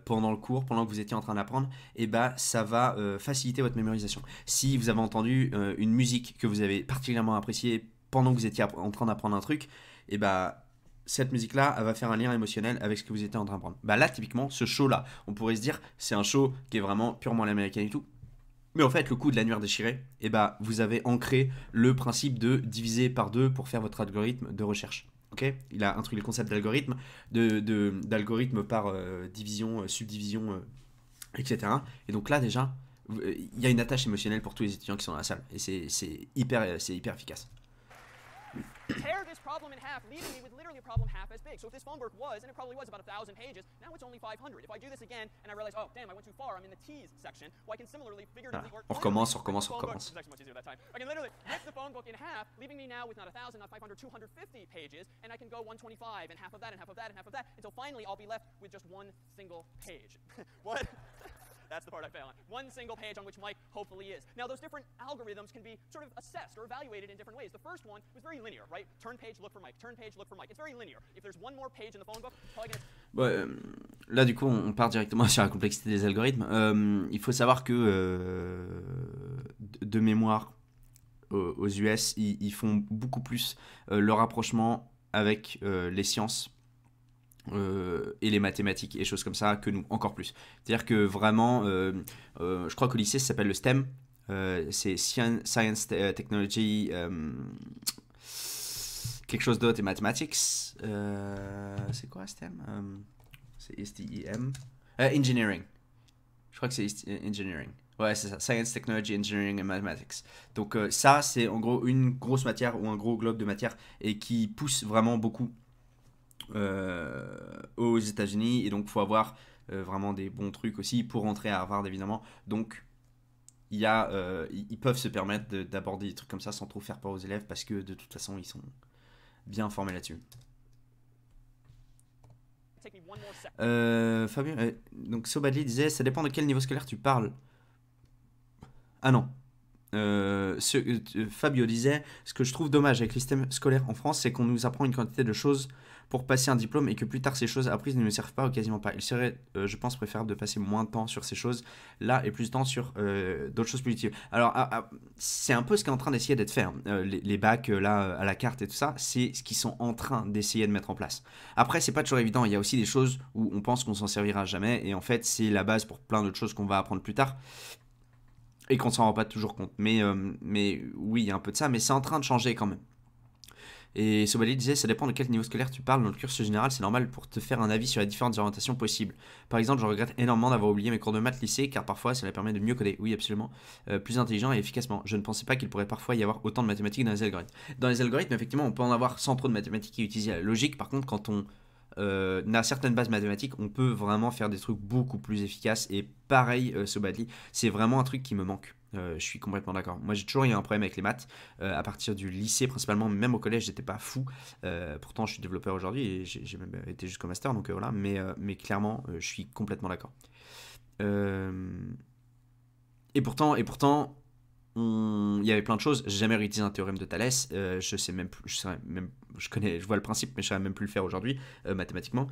pendant le cours, pendant que vous étiez en train d'apprendre, et bah ça va faciliter votre mémorisation. Si vous avez entendu une musique que vous avez particulièrement appréciée pendant que vous étiez en train d'apprendre un truc, et bah cette musique-là, elle va faire un lien émotionnel avec ce que vous étiez en train d'apprendre. Bah là, typiquement, ce show-là, on pourrait se dire, c'est un show qui est vraiment purement à l'américaine et tout. Mais en fait, le coup de l'annuaire déchiré, eh bah, vous avez ancré le principe de diviser par deux pour faire votre algorithme de recherche. Okay, il a introduit le concept d'algorithme, d'algorithme par division, subdivision, etc. Et donc là, déjà, il y a une attache émotionnelle pour tous les étudiants qui sont dans la salle. Et c'est hyper efficace. Tear this problem in half, leaving me with literally a problem half as big. So if this phone book was, and it probably was, about 1,000 pages, now it's only 500. If I do this again and I realize, oh, damn, I went too far, I'm in the T's section, well, I can similarly figuratively on recommence. I can literally rip the phone book in half, leaving me now with not 1,000, not 500, 250 pages, and I can go 125 and half of that and half of that and half of that, until finally I'll be left with just one single page. What? That's the part I fail on. One single page on which Mike hopefully is. Now, those different algorithms can be sort of assessed or evaluated in different ways. The first one was very linear, right? Turn page, look for Mike. Turn page, look for Mike. It's very linear. If there's one more page in the phone book, probably gonna... Là, du coup, on part directement sur la complexité des algorithmes. Il faut savoir que, de mémoire, aux US, ils font beaucoup plus le rapprochement avec les sciences et les mathématiques et choses comme ça que nous, encore plus. C'est-à-dire que vraiment, je crois qu'au lycée, ça s'appelle le STEM, c'est Science, Technology, quelque chose d'autre et Mathematics. C'est quoi STEM? C'est STEM. Engineering. Je crois que c'est Engineering. Ouais, c'est ça. Science, Technology, Engineering and Mathematics. Donc ça, c'est en gros une grosse matière ou un gros globe de matière et qui pousse vraiment beaucoup aux États-Unis. Et donc, il faut avoir vraiment des bons trucs aussi pour rentrer à Harvard, évidemment. Donc, ils peuvent se permettre d'aborder des trucs comme ça sans trop faire peur aux élèves parce que de toute façon, ils sont bien formés là-dessus. Fabien, donc Sobadli disait, ça dépend de quel niveau scolaire tu parles. Ah non. Fabio disait, ce que je trouve dommage avec le système scolaire en France, c'est qu'on nous apprend une quantité de choses pour passer un diplôme et que plus tard ces choses apprises ne nous servent pas ou quasiment pas. Il serait, je pense, préférable de passer moins de temps sur ces choses-là et plus de temps sur d'autres choses plus utiles. Alors, c'est un peu ce qui est en train d'essayer d'être fait. Hein. Les bacs, là, à la carte et tout ça, c'est ce qu'ils sont en train d'essayer de mettre en place. Après, c'est pas toujours évident. Il y a aussi des choses où on pense qu'on s'en servira jamais et en fait, c'est la base pour plein d'autres choses qu'on va apprendre plus tard. Et qu'on s'en rend pas toujours compte. Mais oui, il y a un peu de ça, mais c'est en train de changer quand même. Et Sobali disait, ça dépend de quel niveau scolaire tu parles. Dans le cursus général, c'est normal pour te faire un avis sur les différentes orientations possibles. Par exemple, je regrette énormément d'avoir oublié mes cours de maths lycée, car parfois ça permet de mieux coder. Oui, absolument. Plus intelligent et efficacement. Je ne pensais pas qu'il pourrait parfois y avoir autant de mathématiques dans les algorithmes. Dans les algorithmes, effectivement, on peut en avoir sans trop de mathématiques et utiliser la logique. Par contre, quand on a certaines bases mathématiques, on peut vraiment faire des trucs beaucoup plus efficaces. Et pareil, Sobadli, c'est vraiment un truc qui me manque. Je suis complètement d'accord. Moi, j'ai toujours eu un problème avec les maths. À partir du lycée, principalement, même au collège, j'étais pas fou. Pourtant, je suis développeur aujourd'hui et j'ai même été jusqu'au master. Donc voilà, mais clairement, je suis complètement d'accord. Et pourtant, il y avait plein de choses. J'ai jamais réutilisé un théorème de Thalès. Je sais même plus. Je vois le principe, mais je ne saurais même plus le faire aujourd'hui, mathématiquement.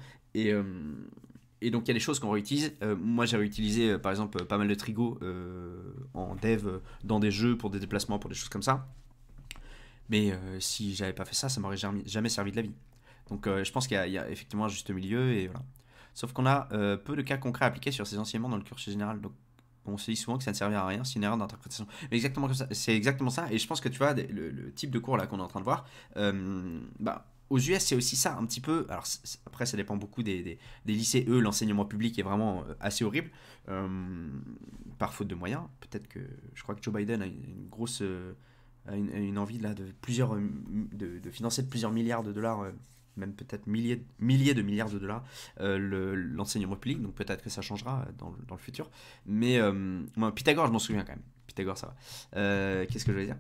Et donc il y a des choses qu'on réutilise. Moi j'ai réutilisé par exemple pas mal de trigo en dev dans des jeux pour des déplacements, pour des choses comme ça. Mais si j'avais pas fait ça, ça m'aurait jamais servi de la vie. Donc je pense qu'il y a effectivement un juste milieu et voilà. Sauf qu'on a peu de cas concrets appliqués sur ces enseignements dans le cursus général. Donc on se dit souvent que ça ne servira à rien, c'est une erreur d'interprétation. Mais exactement comme ça, c'est exactement ça. Et je pense que tu vois, le type de cours là qu'on est en train de voir, aux US, c'est aussi ça, un petit peu. Alors, après, ça dépend beaucoup des lycées. Eux, l'enseignement public est vraiment assez horrible, par faute de moyens. Peut-être que. Je crois que Joe Biden a une grosse. A une envie là, de financer de plusieurs milliards de dollars, même peut-être milliers de milliards de dollars, l'enseignement public. Donc, peut-être que ça changera dans le futur. Mais moi, Pythagore, je m'en souviens quand même. Pythagore, ça va. Qu'est-ce que je vais dire?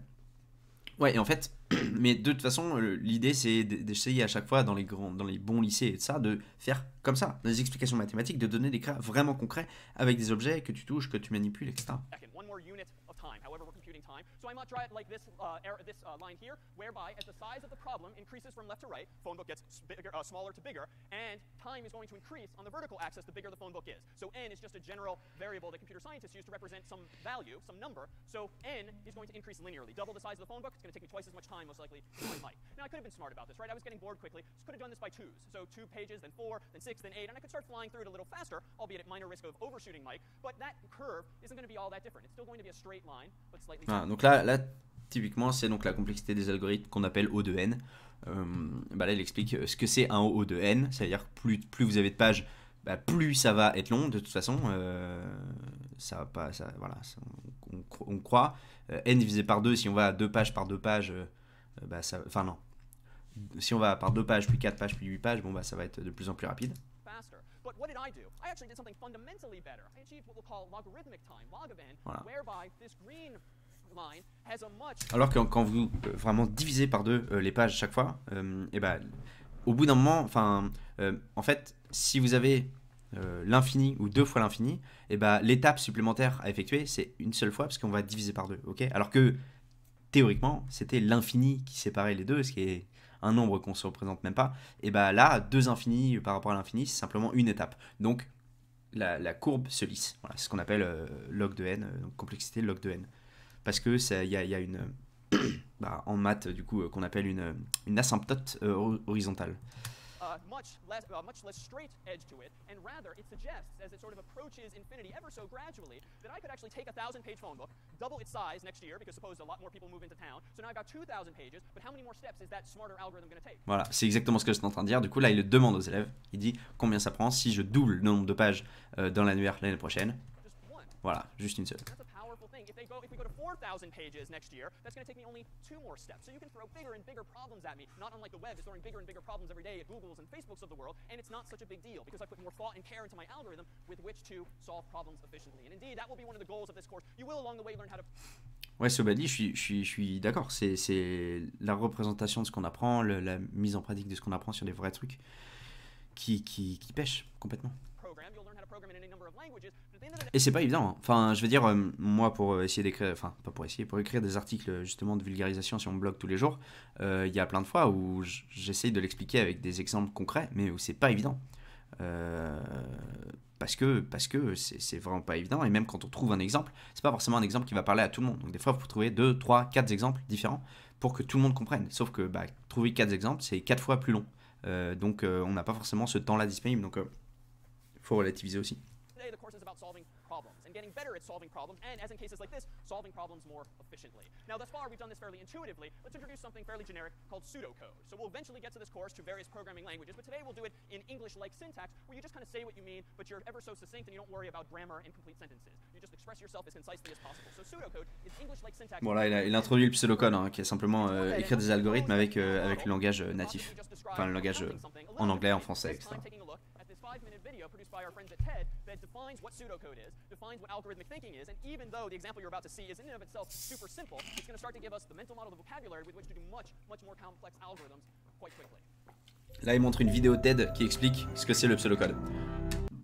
Ouais, et en fait, mais de toute façon, l'idée c'est d'essayer à chaque fois dans les bons lycées et tout ça, de faire comme ça, des explications mathématiques, de donner des cas vraiment concrets avec des objets que tu touches, que tu manipules, etc. One more unit of time, however we're computing time. So I might draw it like this line here, whereby as the size of the problem increases from left to right, phone book gets smaller to bigger, and time is going to increase on the vertical axis the bigger the phone book is. So n is just a general variable that computer scientists use to represent some value, some number. So n is going to increase linearly. Double the size of the phone book, it's going to take me twice as much time, most likely, to find Mike. Now I could have been smart about this, right? I was getting bored quickly, so could have done this by twos. So 2 pages, then 4, then 6, then 8, and I could start flying through it a little faster, albeit at minor risk of overshooting Mike. But that curve isn't going to be all that different. It's still going to be a straight line, but slightly. Voilà, donc là, typiquement, c'est donc la complexité des algorithmes qu'on appelle O de n. Là, il explique ce que c'est un O de n, c'est-à-dire que plus vous avez de pages, plus ça va être long. De toute façon, ça va pas, voilà, on croit. N divisé par 2, si on va à 2 pages par 2 pages, enfin non. Si on va par 2 pages, puis 4 pages, puis 8 pages, ça va être de plus en plus rapide. But what did I do? I actually did something fundamentally better. I achieved what we'll call logarithmic time, log of n, voilà. Whereby this green line has a much. Alors que quand vous vraiment divisez par 2 les pages chaque fois, au bout d'un moment, en fait, si vous avez l'infini ou 2 fois l'infini, l'étape supplémentaire à effectuer, c'est une seule fois parce qu'on va diviser par 2, ok? Alors que théoriquement, c'était l'infini qui séparait les deux, ce qui est un nombre qu'on ne se représente même pas. Et là, 2 infinis par rapport à l'infini, c'est simplement une étape. Donc, la courbe se lisse. Voilà, c'est ce qu'on appelle log de n, donc complexité log de n. Parce que il y a une en maths du coup qu'on appelle une asymptote horizontale. much less straight edge to it, and rather it suggests, as it sort of approaches infinity ever so gradually, that I could actually take a 1,000-page phone book, double its size next year, because suppose a lot more people move into town, so now I've got 2,000 pages, but how many more steps is that smarter algorithm going to take? Voilà, c'est exactement ce que j'étais en train de dire. Du coup, là, il le demande aux élèves. Il dit combien ça prend si je double le nombre de pages dans l'annuaire l'année prochaine. Just one. Voilà, juste une seule. That's a powerful thing. If we go to 4,000 pages next year, that's going to take me only 2 more steps. So you can throw bigger and bigger problems at me. Not unlike the web is throwing bigger and bigger problems every day at Googles and Facebooks of the world, and it's not such a big deal because I put more thought and care into my algorithm with which to solve problems efficiently. And indeed, that will be one of the goals of this course. You will along the way learn how to... Ouais, Sobali, je suis d'accord. C'est la représentation de ce qu'on apprend, la mise en pratique de ce qu'on apprend sur des vrais trucs qui pêchent complètement. program. You'll learn how to program in any number of languages. But at the end of the day, Et c'est pas évident, hein. Enfin, je veux dire, moi, pour essayer d'écrire, enfin, pas pour essayer, pour écrire des articles justement de vulgarisation sur mon blog tous les jours, il y a plein de fois où j'essaye de l'expliquer avec des exemples concrets, mais où c'est pas évident. Parce que c'est vraiment pas évident, et même quand on trouve un exemple, c'est pas forcément un exemple qui va parler à tout le monde. Donc des fois, il faut trouver 2, 3, 4 exemples différents pour que tout le monde comprenne. Sauf que trouver 4 exemples, c'est 4 fois plus long. Donc on n'a pas forcément ce temps-là disponible, donc il faut relativiser aussi. today the course is about solving problems and getting better at solving problems, and as in cases like this, solving problems more efficiently. Now, thus far, we've done this fairly intuitively. Let's introduce something fairly generic called pseudocode. So we'll eventually get to this course to various programming languages, but today we'll do it in English-like syntax, where you just kind of say what you mean, but you're ever so succinct and you don't worry about grammar and complete sentences. You just express yourself as concisely as possible. So pseudocode is English-like syntax. Bon là, il a introduit le pseudocode, hein, qui est simplement écrire des algorithmes avec le langage natif. Enfin, le langage en anglais, en français, etc. 5-minute video produced by our friends at TED that defines what pseudocode is, defines what algorithmic thinking is, and even though the example you're about to see is in and of itself super simple, it's going to start to give us the mental model, the vocabulary with which to do much more complex algorithms quite quickly. Là, il montre une vidéo TED qui explique ce que c'est le pseudocode.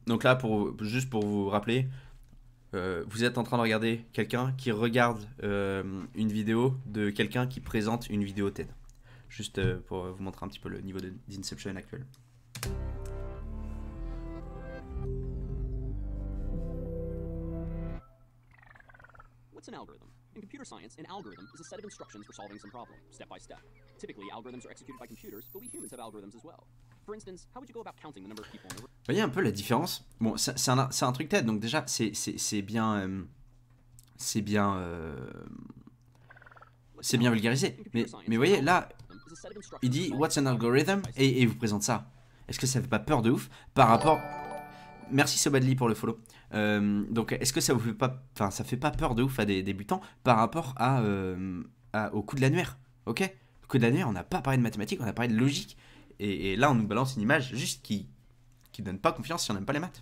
Donc là, juste pour vous rappeler, vous êtes en train de regarder quelqu'un qui regarde une vidéo de quelqu'un qui présente une vidéo TED. Juste pour vous montrer un petit peu le niveau d'Inception actuel. What's an algorithm? In computer science, an algorithm is a set of instructions for solving some problem, step by step. Typically, algorithms are executed by computers, but we humans have algorithms as well. For instance, how would you go about counting the number of people in the room? Vous voyez un peu la différence? Bon, c'est un truc TED, donc déjà, c'est bien vulgarisé. Mais vous voyez, là, il dit « What's an algorithm ?» et il vous présente ça. Est-ce que ça fait pas peur de ouf par rapport... Merci Sobadli pour le follow. Donc est-ce que ça vous fait pas, enfin ça fait pas peur de ouf à des débutants par rapport au coût de l'annuaire, ok? Le coût de l'annuaire, on n'a pas parlé de mathématiques, on a parlé de logique, et là on nous balance une image juste qui donne pas confiance si on n'aime pas les maths.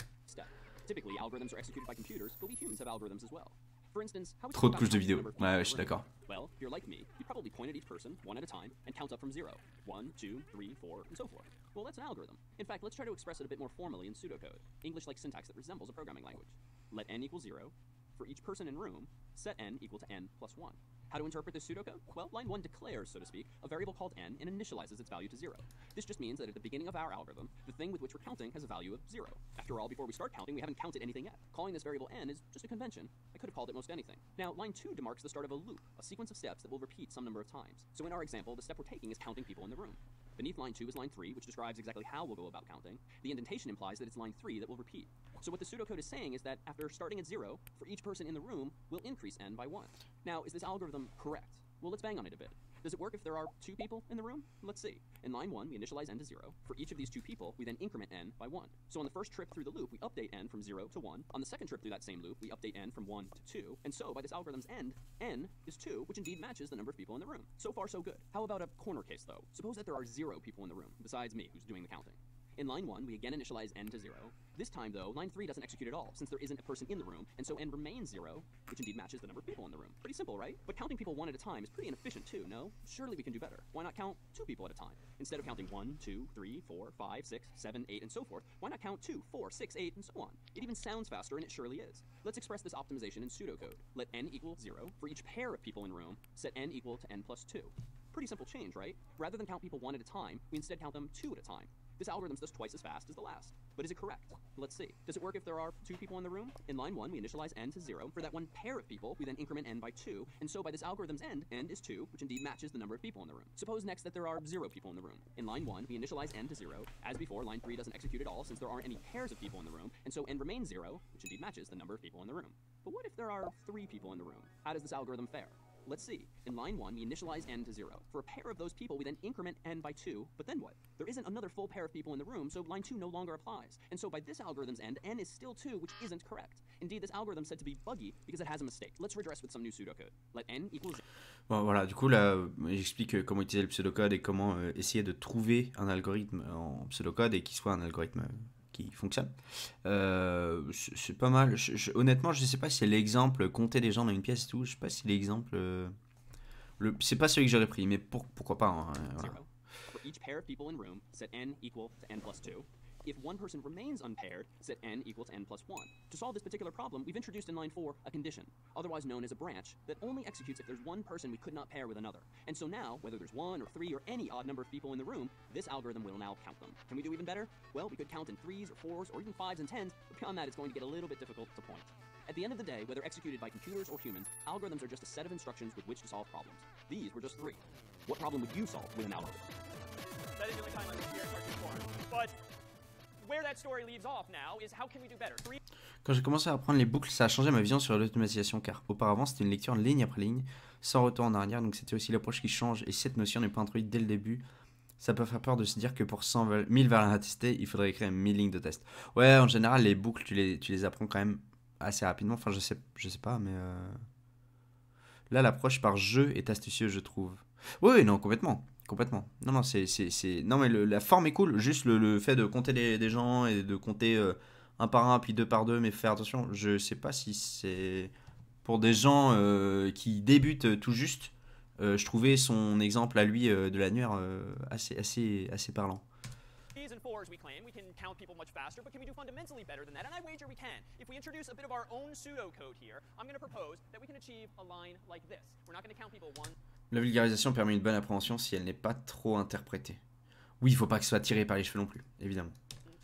Typically, algorithms are executed by computers, but we humans have algorithms as well. For instance, how would you Trop go de about couches de counting the vidéos. number of people Ouais, in je the suis room? d'accord. Well, if you're like me, you'd probably point at each person, one at a time, and count up from 0. 1, 2, 3, 4, and so forth. Well, that's an algorithm. In fact, let's try to express it a bit more formally in pseudocode, English-like syntax that resembles a programming language. Let n equal 0. For each person in room, set n equal to n plus 1. How to interpret this pseudocode? Well, line 1 declares, so to speak, a variable called n and initializes its value to 0. This just means that at the beginning of our algorithm, the thing with which we're counting has a value of 0. After all, before we start counting, we haven't counted anything yet. Calling this variable n is just a convention. I could have called it most anything. Now, line 2 demarks the start of a loop, a sequence of steps that will repeat some number of times. So in our example, the step we're taking is counting people in the room. Beneath line 2 is line 3, which describes exactly how we'll go about counting. The indentation implies that it's line 3 that will repeat. So what the pseudocode is saying is that after starting at 0, for each person in the room, we'll increase n by 1. Now, is this algorithm correct? Well, let's bang on it a bit. Does it work if there are 2 people in the room? Let's see. In line 1, we initialize n to 0. For each of these 2 people, we then increment n by 1. So on the first trip through the loop, we update n from 0 to 1. On the second trip through that same loop, we update n from 1 to 2. And so, by this algorithm's end, n is 2, which indeed matches the number of people in the room. So far, so good. How about a corner case, though? Suppose that there are 0 people in the room, besides me, who's doing the counting. In line 1, we again initialize n to 0. This time, though, line 3 doesn't execute at all, since there isn't a person in the room, and so n remains 0, which indeed matches the number of people in the room. Pretty simple, right? But counting people one at a time is pretty inefficient too, no? Surely we can do better. Why not count 2 people at a time? Instead of counting 1, 2, 3, 4, 5, 6, 7, 8, and so forth, why not count 2, 4, 6, 8, and so on? It even sounds faster, and it surely is. Let's express this optimization in pseudocode. Let n equal 0. For each pair of people in room, set n equal to n plus 2. Pretty simple change, right? Rather than count people one at a time, we instead count them 2 at a time. This algorithm's just twice as fast as the last. But is it correct? Let's see. Does it work if there are 2 people in the room? In line 1, we initialize n to 0. For that one pair of people, we then increment n by 2. And so by this algorithm's end, n is 2, which indeed matches the number of people in the room. Suppose next that there are 0 people in the room. In line 1, we initialize n to 0. As before, line 3 doesn't execute at all since there aren't any pairs of people in the room. And so n remains 0, which indeed matches the number of people in the room. But what if there are 3 people in the room? How does this algorithm fare? Let's see. In line 1, we initialize n to 0. For a pair of those people, we then increment n by 2, but then what? There isn't another full pair of people in the room, so line 2 no longer applies. And so by this algorithm's end, n is still 2, which isn't correct. Indeed, this algorithm is said to be buggy because it has a mistake. Let's redress with some new pseudocode. Let n equals... Bon, voilà, du coup, là, j'explique comment utiliser le pseudocode et comment essayer de trouver un algorithme en pseudocode et qui soit un algorithme qui fonctionne. C'est pas mal. Honnêtement, je sais pas si c'est l'exemple compter les gens dans une pièce et tout. Je sais pas si c'est l'exemple. C'est pas celui que j'aurais pris, mais pourquoi pas. Hein, voilà. For each pair of people in room, set n equal to n plus 2. If one person remains unpaired, set n equal to n plus 1. To solve this particular problem, we've introduced in line 4 a condition, otherwise known as a branch, that only executes if there's one person we could not pair with another. And so now, whether there's 1 or 3 or any odd number of people in the room, this algorithm will now count them. Can we do even better? Well, we could count in 3s or 4s or even 5s and 10s, but beyond that it's going to get a little bit difficult to point. At the end of the day, whether executed by computers or humans, algorithms are just a set of instructions with which to solve problems. These were just 3. What problem would you solve with an algorithm? That is the only time I'm here for. But where that story leaves off now is how can we do better? Quand j'ai commencé à apprendre les boucles, ça a changé ma vision sur l'automatisation, car auparavant c'était une lecture ligne après ligne, sans retour en arrière, donc c'était aussi l'approche qui change, et si cette notion n'est pas introduite dès le début, ça peut faire peur de se dire que pour 1000 valeurs à tester, il faudrait écrire 1000 lignes de test. Ouais, en général, les boucles, tu les apprends quand même assez rapidement, enfin je sais pas, mais là l'approche par jeu est astucieuse, je trouve. Oui, non, complètement. Non, non, mais la forme est cool. Juste le fait de compter des gens et de compter un par un, puis deux par deux, mais faire attention. Je sais pas si c'est pour des gens qui débutent tout juste. Je trouvais son exemple à lui de l'annuaire assez parlant. Threes and fours, we claim, we can count people much faster, but can we do fundamentally better than that? And I wager we can. If we introduce a bit of our own pseudocode here, I'm going to propose that we can achieve a line like this. We're not going to count people one. La vulgarisation permet une bonne appréhension si elle n'est pas trop interprétée. Oui, il faut pas que ce soit tiré par les cheveux non plus, évidemment.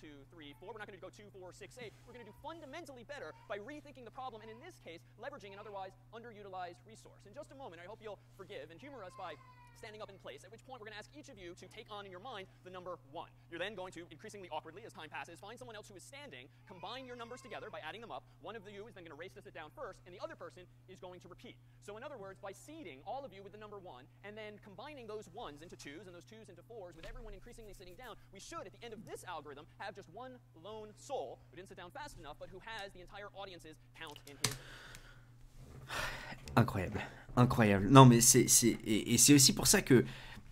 2, 3, 4. We're not going to go 2, 4, 6, 8. We're going to do fundamentally better by rethinking the problem, and in this case, leveraging an otherwise underutilized resource. In just a moment, I hope you'll forgive and humor us by standing up in place, at which point we're going to ask each of you to take on in your mind the number 1. You're then going to, increasingly awkwardly as time passes, find someone else who is standing, combine your numbers together by adding them up. One of you is then going to race to sit down first, and the other person is going to repeat. So in other words, by seeding all of you with the number 1, and then combining those 1s into 2s and those 2s into 4s, with everyone increasingly sitting down, we should, at the end of this algorithm, have just one lone soul who didn't sit down fast enough, but who has the entire audience's count in his... Incroyable. Non, mais c'est aussi pour ça que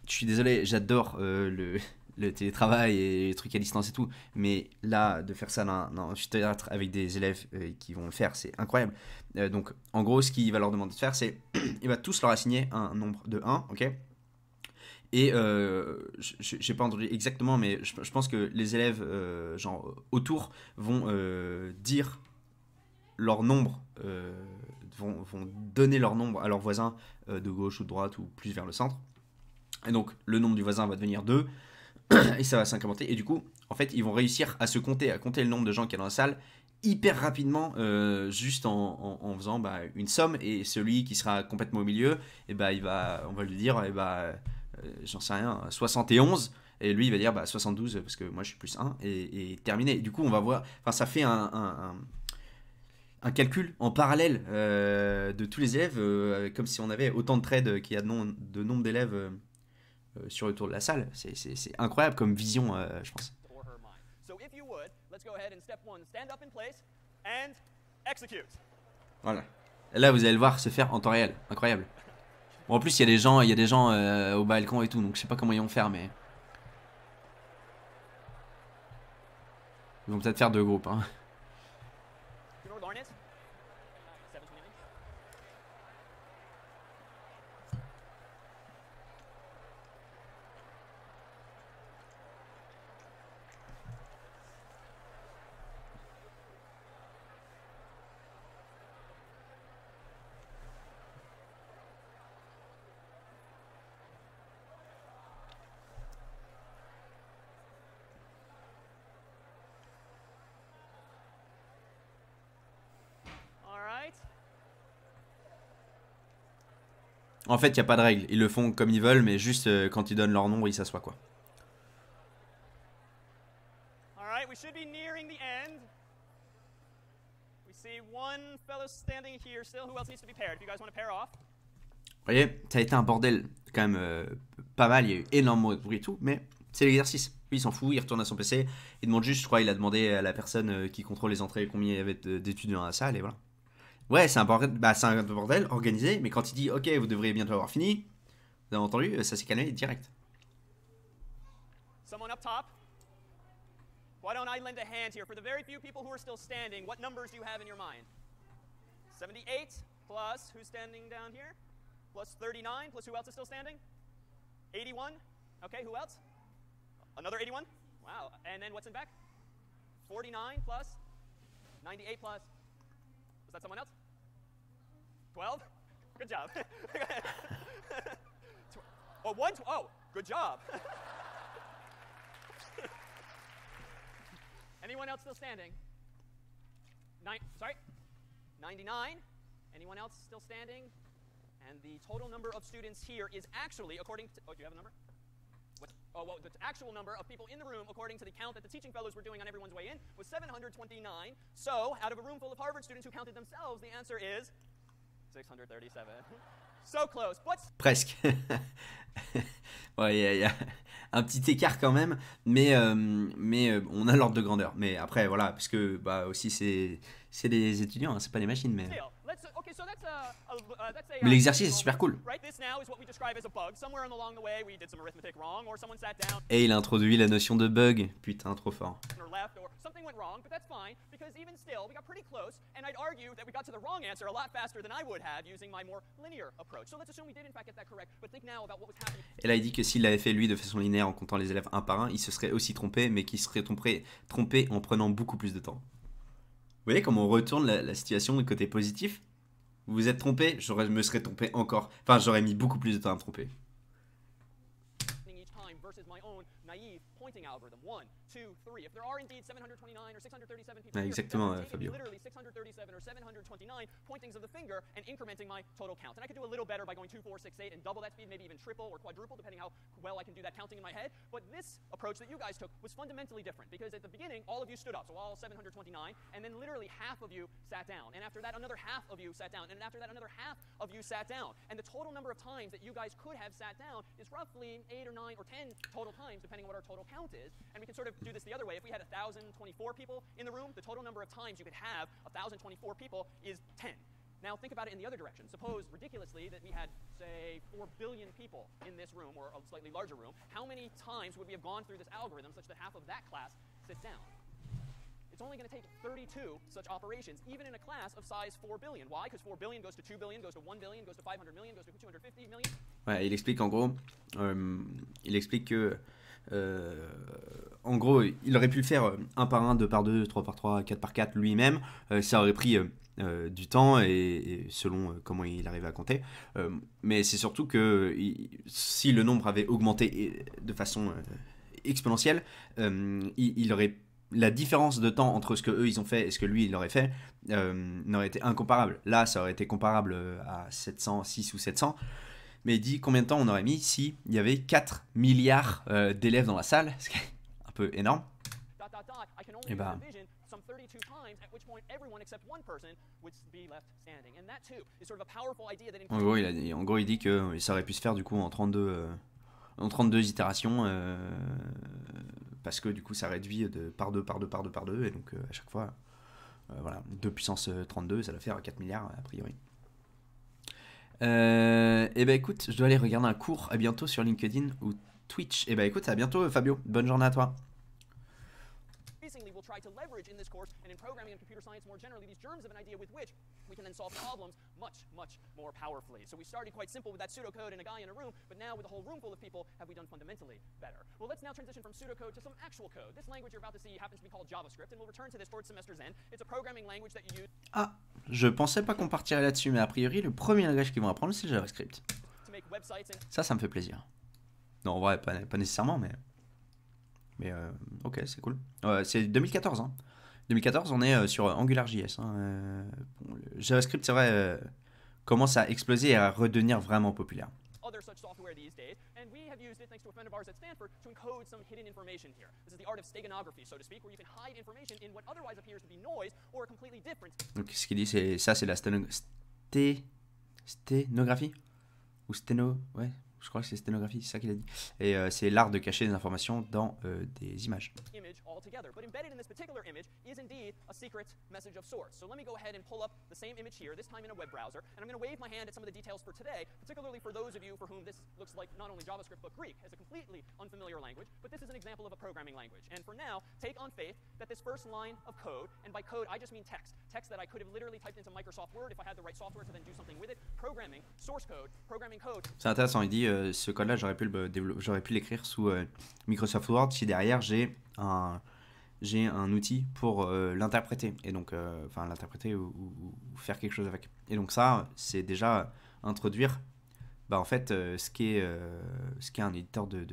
je suis désolé, j'adore le télétravail et les trucs à distance et tout, mais là, de faire ça dans un théâtre avec des élèves qui vont le faire, c'est incroyable. Donc, en gros, ce qu'il va leur demander de faire, c'est il va tous leur assigner un nombre de 1, ok ? Et j'ai pas entendu exactement, mais je pense que les élèves genre autour vont dire leur nombre, vont donner leur nombre à leurs voisins de gauche ou de droite ou plus vers le centre. Et donc le nombre du voisin va devenir 2 et ça va s'incrémenter. Et du coup, en fait, ils vont réussir à compter le nombre de gens qu'il y a dans la salle hyper rapidement, juste en faisant une somme. Et celui qui sera complètement au milieu, et on va lui dire, j'en sais rien, 71. Et lui, il va dire 72 parce que moi je suis plus 1 et terminé. Et du coup, on va voir, enfin, ça fait un calcul en parallèle de tous les élèves, comme si on avait autant de trades qu'il y a de nombre d'élèves sur le tour de la salle. C'est incroyable comme vision, je pense. Voilà. Et là, vous allez le voir se faire en temps réel. Incroyable. Bon, en plus, il y a des gens au balcon et tout, donc je sais pas comment ils vont faire, mais... Ils vont peut-être faire 2 groupes, hein. En fait, il n'y a pas de règle. Ils le font comme ils veulent, mais juste quand ils donnent leur nombre, ils s'assoient quoi. All right, we should be nearing the end. We see one fellow standing here still. Who else needs to be paired? If you guys want to pair off. Vous voyez, ça a été un bordel quand même pas mal. Il y a eu énormément de bruit et tout, mais c'est l'exercice. Lui, il s'en fout, il retourne à son PC. Il demande juste, je crois, il a demandé à la personne qui contrôle les entrées combien il y avait d'étudiants dans la salle et voilà. Ouais, c'est un bordel, c'est un bordel organisé, mais quand il dit, ok, vous devriez bientôt avoir fini, vous avez entendu, ça s'est calmé direct. Someone up top. Why don't I lend a hand here for the very few people who are still standing? What numbers do you have in your mind? 78 plus who's standing down here? Plus 39 plus who else is still standing? 81. Okay, who else? Another 81? Wow. And then what's in back? 49 plus 98 plus. Was that someone else? 12? Good job. Oh, oh, good job. Anyone else still standing? Sorry? 99. Anyone else still standing? And the total number of students here is actually, according to... Oh, do you have a number? What? Oh, well, the actual number of people in the room, according to the count that the teaching fellows were doing on everyone's way in, was 729. So, out of a room full of Harvard students who counted themselves, the answer is 637. So close. What's... Presque. Ouais, il y a un petit écart quand même, mais on a l'ordre de grandeur. Mais après, voilà, parce que bah, aussi c'est des étudiants, hein, c'est pas des machines. Mais l'exercice est super cool. Et il a introduit la notion de bug. Putain, trop fort. Et là, il dit que s'il l'avait fait lui de façon linéaire en comptant les élèves un par un, il se serait aussi trompé, mais qu'il serait trompé en prenant beaucoup plus de temps. Vous voyez comment on retourne la situation du côté positif? Vous vous êtes trompé, je me serais trompé encore. Enfin, j'aurais mis beaucoup plus de temps à me tromper. Ah, exactement, Fabio. Pointings of the finger and incrementing my total count. And I could do a little better by going 2, 4, 6, 8 and double that speed, maybe even triple or quadruple, depending how well I can do that counting in my head. But this approach that you guys took was fundamentally different because at the beginning, all of you stood up, so all 729, and then literally half of you sat down. And after that, another half of you sat down. And after that, another half of you sat down. And the total number of times that you guys could have sat down is roughly 8 or 9 or 10 total times, depending on what our total count is. And we can sort of do this the other way. If we had 1,024 people in the room, the total number of times you could have 1,024 people is 10. Now think about it in the other direction. Suppose, ridiculously, that we had, say, 4 billion people in this room, or a slightly larger room. How many times would we have gone through this algorithm such that half of that class sits down? It's only going to take 32 such operations, even in a class of size 4 billion. Why? Because 4 billion goes to 2 billion, goes to 1 billion, goes to 500 million, goes to 250 million. Ouais, il explique en gros, que en gros, il aurait pu le faire 1 par 1, 2 par 2, 3 par 3, 4 par 4 lui-même. Ça aurait pris du temps et selon comment il arrivait à compter. Mais c'est surtout que si le nombre avait augmenté de façon exponentielle, il aurait... La différence de temps entre ce que eux ils ont fait et ce que lui il aurait fait n'aurait été incomparable. Là, ça aurait été comparable à 700, 6 ou 700. Mais il dit combien de temps on aurait mis si il y avait 4 milliards d'élèves dans la salle, ce qui est un peu énorme. Et bah... En gros, il dit que ça aurait pu se faire du coup en 32 itérations. Parce que du coup ça réduit par 2 et donc à chaque fois voilà, 2 puissance 32 ça doit faire 4 milliards a priori. Et bah écoute, je dois aller regarder un cours, à bientôt sur LinkedIn ou Twitch. Et bah écoute, à bientôt Fabio, bonne journée à toi. Try to leverage in this course and in programming and computer science more generally these germs of an idea with which we can then solve problems much more powerfully. So we started quite simple with that pseudocode and a guy in a room, but now with a whole room full of people, have we done fundamentally better? Well, let's now transition from pseudocode to some actual code. This language you're about to see happens to be called JavaScript, and we'll return to this towards semester's end. It's a programming language that you use. Ah, je pensais pas qu'on partirait là-dessus, mais a priori le premier langage qu'ils vont apprendre c'est le JavaScript. Ça me fait plaisir. Non, en vrai, pas nécessairement, mais ok, c'est cool. C'est 2014. Hein. 2014, on est sur AngularJS. Hein. Bon, le JavaScript, c'est vrai, commence à exploser et à redevenir vraiment populaire. Other such software these days, and we have used it thanks to a friend of ours at Stanford to encode some hidden information here. This is the art of steganography, so to speak, where you can hide information in what otherwise appears to be noise or a completely different. Donc ce qu'il dit, c'est ça, c'est la sténographie ou ouais, je crois que c'est sténographie, c'est ça qu'il a dit. Et c'est l'art de cacher des informations dans des images. Image altogether, but embedded in this particular image is indeed a secret message of sorts. So let me go ahead and pull up the same image here, this time in a web browser, and I'm going to wave my hand at some of the details for today, particularly for those of you for whom this looks like not only JavaScript but Greek as a completely unfamiliar language, but this is an example of a programming language. And for now, take on faith that this first line of code, and by code I just mean text that I could have literally typed into Microsoft Word if I had the right software to then do something with it, programming, source code, programming code. C'est intéressant, il dit ce code-là, j'aurais pu l'écrire sous Microsoft Word si derrière j'ai un outil pour l'interpréter et donc enfin l'interpréter ou faire quelque chose avec. Et donc ça, c'est déjà introduire en fait ce qu'est un éditeur de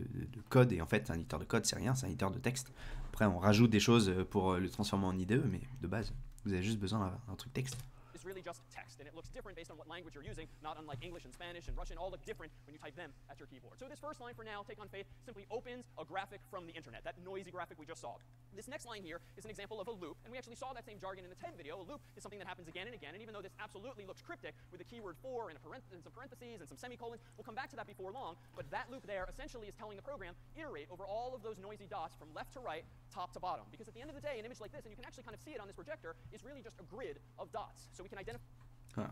code. Et en fait, un éditeur de code, c'est rien, c'est un éditeur de texte. Après, on rajoute des choses pour le transformer en IDE, mais de base, vous avez juste besoin d'un truc texte. Is really just text, and it looks different based on what language you're using, not unlike English and Spanish and Russian, all look different when you type them at your keyboard. So this first line for now, take on faith, simply opens a graphic from the internet, that noisy graphic we just saw. This next line here is an example of a loop, and we actually saw that same jargon in the TED video. A loop is something that happens again and again, and even though this absolutely looks cryptic with the keyword for and some parentheses and some semicolons, we'll come back to that before long, but that loop there essentially is telling the program, iterate over all of those noisy dots from left to right, top to bottom. Because at the end of the day, an image like this, and you can actually kind of see it on this projector, is really just a grid of dots. So we can identify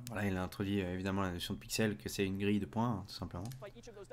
Voilà, il a introduit évidemment la notion de pixel, que c'est une grille de points, tout simplement,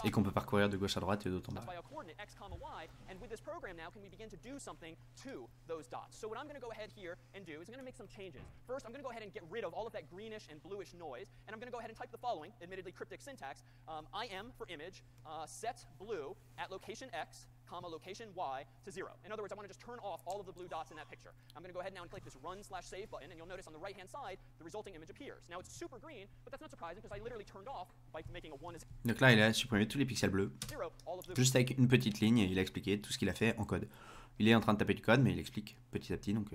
et qu'on peut parcourir de gauche à droite et de haut en bas. by a coordinate x, y, and with this program now, can we begin to do something to those dots? So what I'm going to go ahead here and do is I'm going to make some changes. First, I'm going to go ahead and get rid of all of that greenish and bluish noise, and I'm going to go ahead and type the following, admittedly cryptic syntax. IM for image, set blue at location x, comma location y to 0. In other words, I want to just turn off all of the blue dots in that picture. I'm going to go ahead now and click this run/save button, and you'll notice on the right-hand side, the resulting image appears. Now it's super green, but that's not surprising because I literally turned off by making a 1 is Donc là, il a supprimé tous les pixels bleus, 0, all of the juste avec une petite ligne, et il a expliqué tout ce qu'il a fait en code. Il est en train de taper du code, mais il explique petit à petit, donc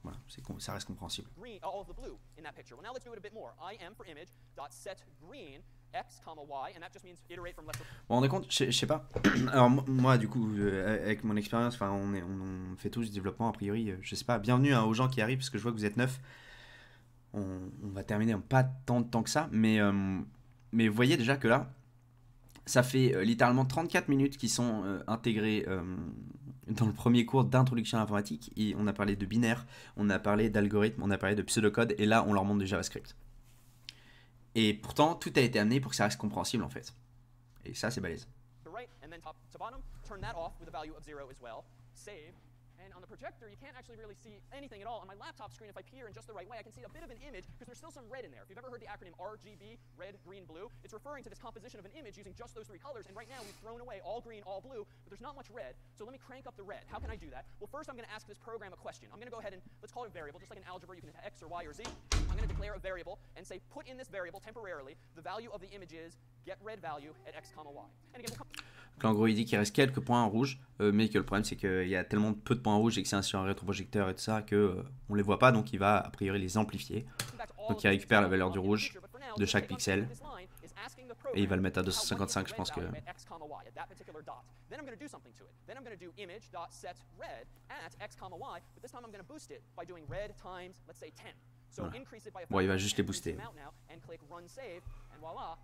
voilà, ça reste compréhensible. green, all of the blue in that picture. Well, now let's do it a bit more. IM for image dot set green x, y, and that just means iterate from left to Vous vous rendez compte, je sais pas. Alors moi du coup, avec mon expérience, enfin on fait tous du développement a priori, je sais pas. Bienvenue aux gens qui arrivent parce que je vois que vous êtes neufs. On va terminer en pas tant de temps que ça, mais vous voyez déjà que là, ça fait littéralement 34 minutes qui sont intégrées dans le premier cours d'introduction à l'informatique. Et on a parlé de binaire, on a parlé d'algorithme, on a parlé de pseudocode, et là on leur montre du JavaScript. Et pourtant, tout a été amené pour que ça reste compréhensible en fait. Et ça, c'est balèze. right, and then top to bottom. Turn that off with a value of 0 as well. Save. And on the projector, you can't actually really see anything at all. On my laptop screen, if I peer in just the right way, I can see a bit of an image because there's still some red in there. If you've ever heard the acronym RGB, red, green, blue, it's referring to this composition of an image using just those three colors. And right now, we've thrown away all green, all blue, but there's not much red. So let me crank up the red. How can I do that? Well, first, I'm going to ask this program a question. I'm going to go ahead and let's call it a variable, just like in algebra, you can hit X or Y or Z. I'm going to declare a variable and say, put in this variable temporarily, the value of the image is get red value at X, Y. And again, we'll come En gros, il dit qu'il reste quelques points en rouge, mais que le problème c'est qu'il y a tellement peu de points en rouge et que c'est sur un rétroprojecteur et tout ça que on les voit pas, donc il va a priori les amplifier. Donc il récupère la valeur du rouge de chaque pixel et il va le mettre à 255, je pense que. Then I'm going to do something to it. Then I'm going to do image.setRed at x, y, but this time I'm going to boost it by doing red times, let's say 10. So Voilà. increase it by a Bon, il va factor juste les 10, booster. zoom out now, and click run save, and voila,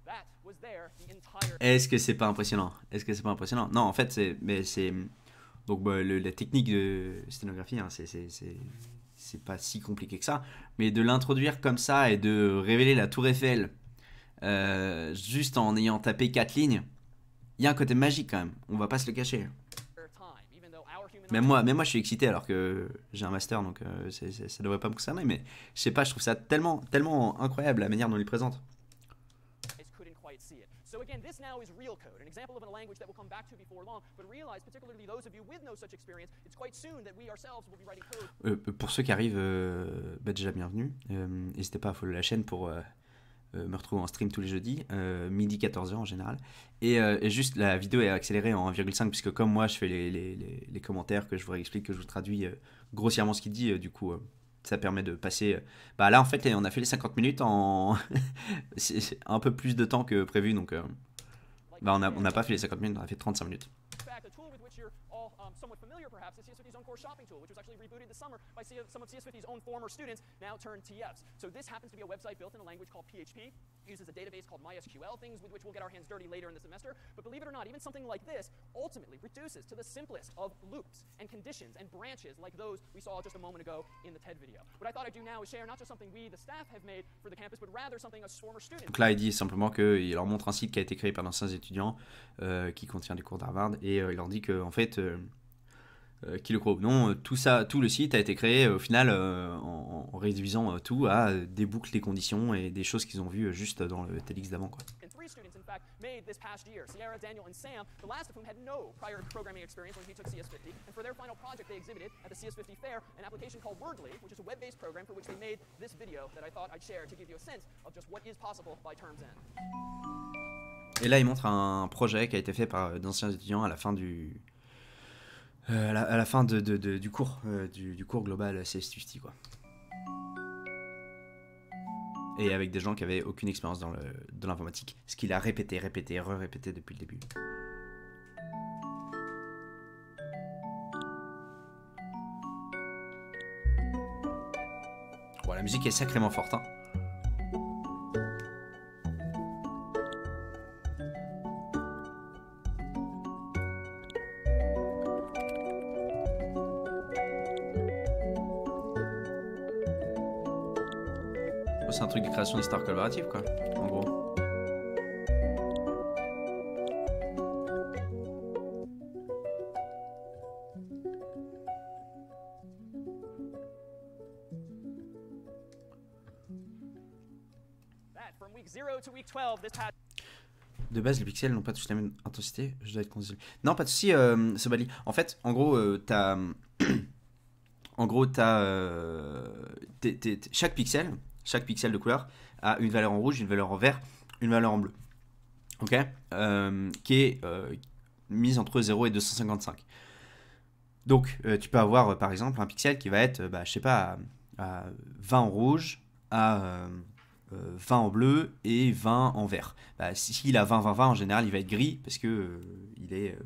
that was there the entire. Est-ce que c'est pas impressionnant? Est-ce que c'est pas impressionnant? Non, en fait, c'est donc la technique de sténographie, hein, c'est pas si compliqué que ça, mais de l'introduire comme ça et de révéler la Tour Eiffel juste en ayant tapé 4 lignes, il y a un côté magique quand même. On va pas se le cacher. Même moi, je suis excité alors que j'ai un master, donc ça devrait pas me concerner, mais je sais pas, je trouve ça tellement incroyable la manière dont il présente. Couldn't quite see it. So again, this now is real code, an example of a language that we'll come back to before long, but realize, particularly those of you with no such experience, it's quite soon that we ourselves will be writing code. Pour ceux qui arrivent, déjà bienvenue. N'hésitez pas à follow la chaîne pour me retrouver en stream tous les jeudis, midi 14h en général. Et juste, la vidéo est accélérée en 1,5 puisque comme moi je fais les commentaires, que je vous réexplique, que je vous traduis grossièrement ce qu'il dit, du coup ça permet de passer. Bah là, en fait, on a fait les 50 minutes en c'est un peu plus de temps que prévu, donc bah on n'a pas fait les 50 minutes, on a fait 35 minutes. fact, a tool with which you're all somewhat familiar, perhaps, the CS50's own core shopping tool, which was actually rebooted this summer by some of CS50's own former students, now turned TFs. So this happens to be a website built in a language called PHP. It uses a database called MySQL, things with which we'll get our hands dirty later in the semester. But believe it or not, even something like this ultimately reduces to the simplest of loops and conditions and branches like those we saw just a moment ago in the TED video. What I thought I'd do now is share not just something we, the staff, have made for the campus, but rather something us former students. Donc là, il dit simplement qu'il leur montre un site qui a été créé par d'anciens étudiants qui contient des cours d'Harvard et il leur dit que en fait, qui le croit ou non, tout le site a été créé au final en réduisant tout à des boucles, des conditions et des choses qu'ils ont vues juste dans le TEDx d'avant, quoi. And 3 students, in fact, made this past year, Sierra, Daniel, and Sam, the last of whom had no prior programming experience when he took CS50. And for their final project, they exhibited at the CS50 fair an application called Wordly, which is a web-based program for which they made this video that I thought I'd share to give you a sense of just what is possible by term's end. Et là, il montre un projet qui a été fait par d'anciens étudiants à la fin du à la fin du cours du cours global CS50, quoi. Et avec des gens qui avaient aucune expérience dans l'informatique, ce qu'il a répété depuis le début. Bon, la musique est sacrément forte, hein. C'est un truc de création d'histoire collaborative, quoi, en gros. That, from week 0 to week 12, this past De base, les pixels n'ont pas tous la même intensité. Je dois être consolé. Non, pas de souci, Sobali. En fait, en gros, t'as chaque pixel de couleur a une valeur en rouge, une valeur en vert, une valeur en bleu. Ok, qui est mise entre 0 et 255. Donc, tu peux avoir, par exemple, un pixel qui va être, je sais pas, à 20 en rouge, à 20 en bleu et 20 en vert. S'il a 20, 20, 20, en général, il va être gris parce que il est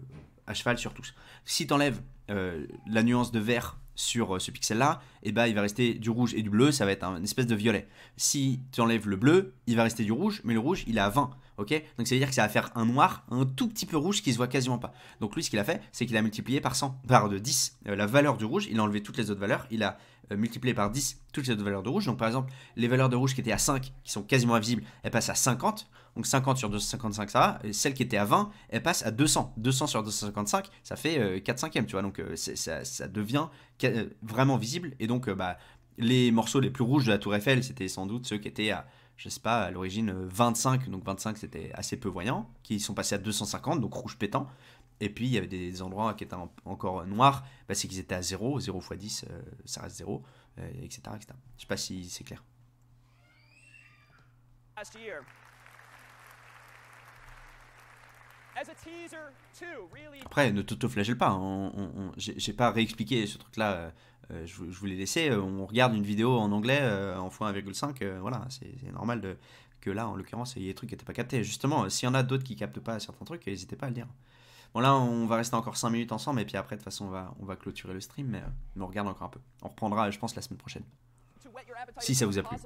à cheval sur tous. Si tu enlèves la nuance de vert sur ce pixel-là, et il va rester du rouge et du bleu, ça va être une espèce de violet. Si tu enlèves le bleu, il va rester du rouge, mais le rouge, il est à 20. Ok, donc ça veut dire que ça va faire un noir, un tout petit peu rouge qui se voit quasiment pas. Donc lui, ce qu'il a fait, c'est qu'il a multiplié par 10 la valeur du rouge, il a enlevé toutes les autres valeurs, il a multiplié par 10 toutes les autres valeurs de rouge. Donc par exemple, les valeurs de rouge qui étaient à 5, qui sont quasiment invisibles, elles passent à 50. Donc 50 sur 255, ça va. Et celle qui était à 20, elle passe à 200. 200 sur 255, ça fait 4/5, tu vois. Donc ça devient vraiment visible. Et donc les morceaux les plus rouges de la Tour Eiffel, c'était sans doute ceux qui étaient à, je sais pas, à l'origine 25. Donc 25, c'était assez peu voyant. Qui sont passés à 250, donc rouge pétant. Et puis il y avait des endroits qui étaient encore noirs. C'est qu'ils étaient à 0. 0 x 10, ça reste 0, etc., etc. Je sais pas si c'est clair. last year. As a teaser too, really. Après, ne t'auto-flagelle pas. J'ai pas réexpliqué ce truc-là. Je vous l'ai laissé. On regarde une vidéo en anglais en x1,5. Voilà, c'est normal que là, en l'occurrence, il y ait des trucs qui n'étaient pas captés. Justement, s'il y en a d'autres qui captent pas certains trucs, n'hésitez pas à le dire. Bon, là, on va rester encore 5 minutes ensemble. Et puis après, de toute façon, on va clôturer le stream. Mais on regarde encore un peu. On reprendra, je pense, la semaine prochaine. Si ça vous a plu.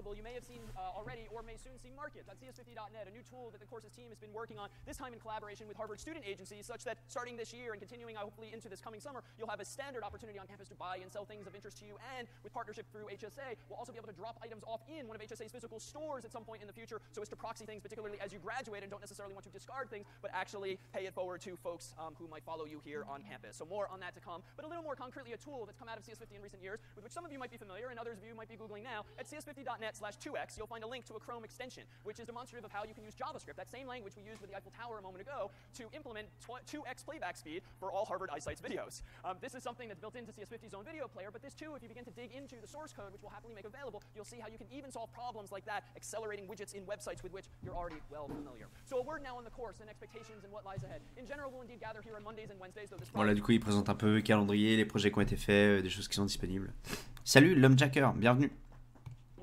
Already or may soon see markets at cs50.net, a new tool that the courses team has been working on, this time in collaboration with Harvard student agencies, such that starting this year and continuing hopefully into this coming summer, you'll have a standard opportunity on campus to buy and sell things of interest to you, and with partnership through HSA, we'll also be able to drop items off in one of HSA's physical stores at some point in the future, so as to proxy things, particularly as you graduate and don't necessarily want to discard things, but actually pay it forward to folks who might follow you here on campus. So more on that to come, but a little more concretely, a tool that's come out of CS50 in recent years, with which some of you might be familiar and others of you might be Googling now. At cs50.net/2x, you'll find a link to a Chrome extension, which is demonstrative of how you can use JavaScript, that same language we used with the Eiffel Tower a moment ago, to implement 2x playback speed for all Harvard iSights videos. This is something that's built into CS50's own video player, but this too, if you begin to dig into the source code, which we'll happily make available, you'll see how you can even solve problems like that, accelerating widgets in websites with which you're already well familiar. So a word now on the course and expectations and what lies ahead. In general, we'll indeed gather here on Mondays and Wednesdays, though this Voilà, du coup, il présente un peu le calendrier, les projets qui ont été faits, des choses qui sont disponibles. Salut Lumjacker, bienvenue.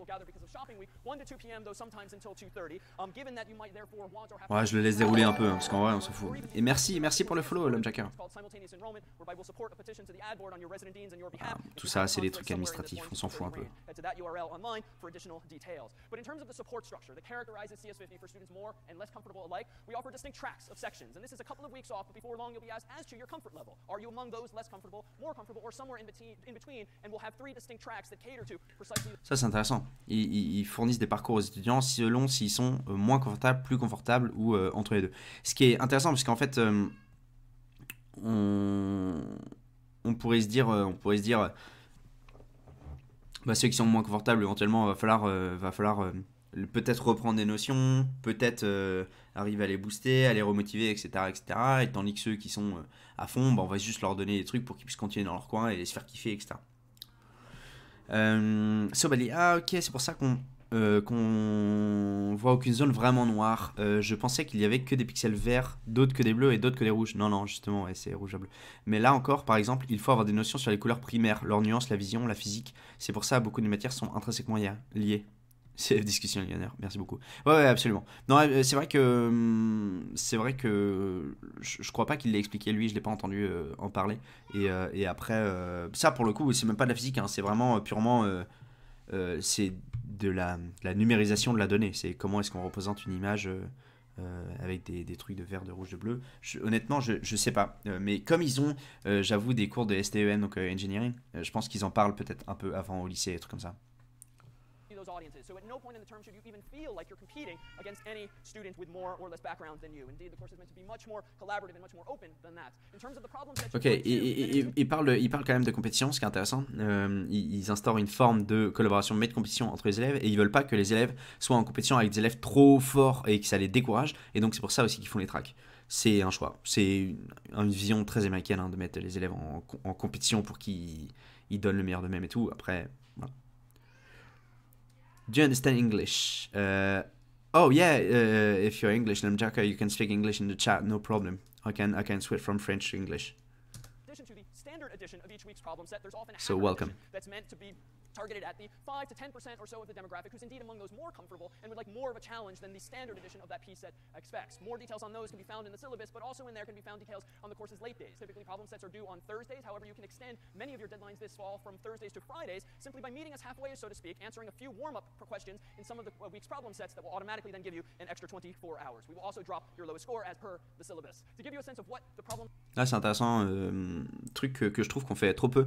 will gather because of shopping week, 1 to 2 p.m. though sometimes until 2:30. Given that you might therefore want or have Ouais, je le laisse dérouler un peu, hein, parce qu'en vrai, on s'en fout. Et merci pour le follow, Lumjacker. Tout ça, c'est des trucs administratifs, on s'en fout un peu. To that URL online for additional details. But in terms of the support structure that characterizes CS50 for students more and less comfortable alike, we offer distinct tracks of sections. And this is a couple of weeks off, but before long you'll be asked as to your comfort level. Are you among those less comfortable, more comfortable, or somewhere in between? And we'll have 3 distinct tracks that cater to precisely. Ça, c'est intéressant. Ils fournissent des parcours aux étudiants selon s'ils sont moins confortables, plus confortables ou entre les deux. Ce qui est intéressant, parce qu'en fait, on pourrait se dire, bah, ceux qui sont moins confortables, éventuellement, va falloir peut-être reprendre des notions, peut-être arriver à les booster, à les remotiver, etc. Et tandis que ceux qui sont à fond, bah, on va juste leur donner des trucs pour qu'ils puissent continuer dans leur coin et se faire kiffer, etc. Sobali, ah ok, c'est pour ça qu'on voit aucune zone vraiment noire. Je pensais qu'il y avait que des pixels verts, d'autres que des bleus et d'autres que des rouges. Non, justement, ouais, c'est rouge à bleu. Mais là encore, par exemple, il faut avoir des notions sur les couleurs primaires, leurs nuances, la vision, la physique. C'est pour ça que beaucoup de matières sont intrinsèquement liées. C'est discussion millionnaire, merci beaucoup. Ouais, absolument. Non, c'est vrai que je crois pas qu'il l'ait expliqué lui, je l'ai pas entendu en parler. Et après, ça pour le coup, c'est même pas de la physique, hein, c'est vraiment purement, c'est de la numérisation de la donnée. C'est comment est-ce qu'on représente une image avec des trucs de vert, de rouge, de bleu. Honnêtement, je sais pas. Mais comme ils ont, j'avoue, des cours de STEM, donc engineering, je pense qu'ils en parlent peut-être un peu avant au lycée, des trucs comme ça. Those audiences. So at no point in the term should you even feel like you're competing against any student with more or less background than you. Indeed, the course is meant to be much more collaborative and much more open than that. In terms of the problems that Ok, ils parlent quand même de compétition, ce qui est intéressant. Ils instaurent une forme de collaboration, mais de compétition entre les élèves, et ils veulent pas que les élèves soient en compétition avec des élèves trop forts et que ça les décourage. Et donc c'est pour ça aussi qu'ils font les tracks. C'est un choix. C'est une vision très américaine, hein, de mettre les élèves en compétition pour qu'ils donnent le meilleur d'eux-mêmes et tout. Après, voilà. Do you understand English? Oh yeah, if you're English, Lemjaka, you can speak English in the chat, no problem. I can switch from French to English. In addition to the standard edition of each week's problem set, there's often a So hacker welcome. edition that's meant to be targeted at the 5 to 10% or so of the demographic who's indeed among those more comfortable and would like more of a challenge than the standard edition of that piece set expects. More details on those can be found in the syllabus, but also in there can be found details on the course's late days. Typically, problem sets are due on Thursdays. However, you can extend many of your deadlines this fall from Thursdays to Fridays simply by meeting us halfway, so to speak, answering a few warm-up questions in some of the week's problem sets that will automatically then give you an extra 24 hours. We will also drop your lowest score as per the syllabus. To give you a sense of what the problem... Là, c'est intéressant, truc que je trouve qu'on fait trop peu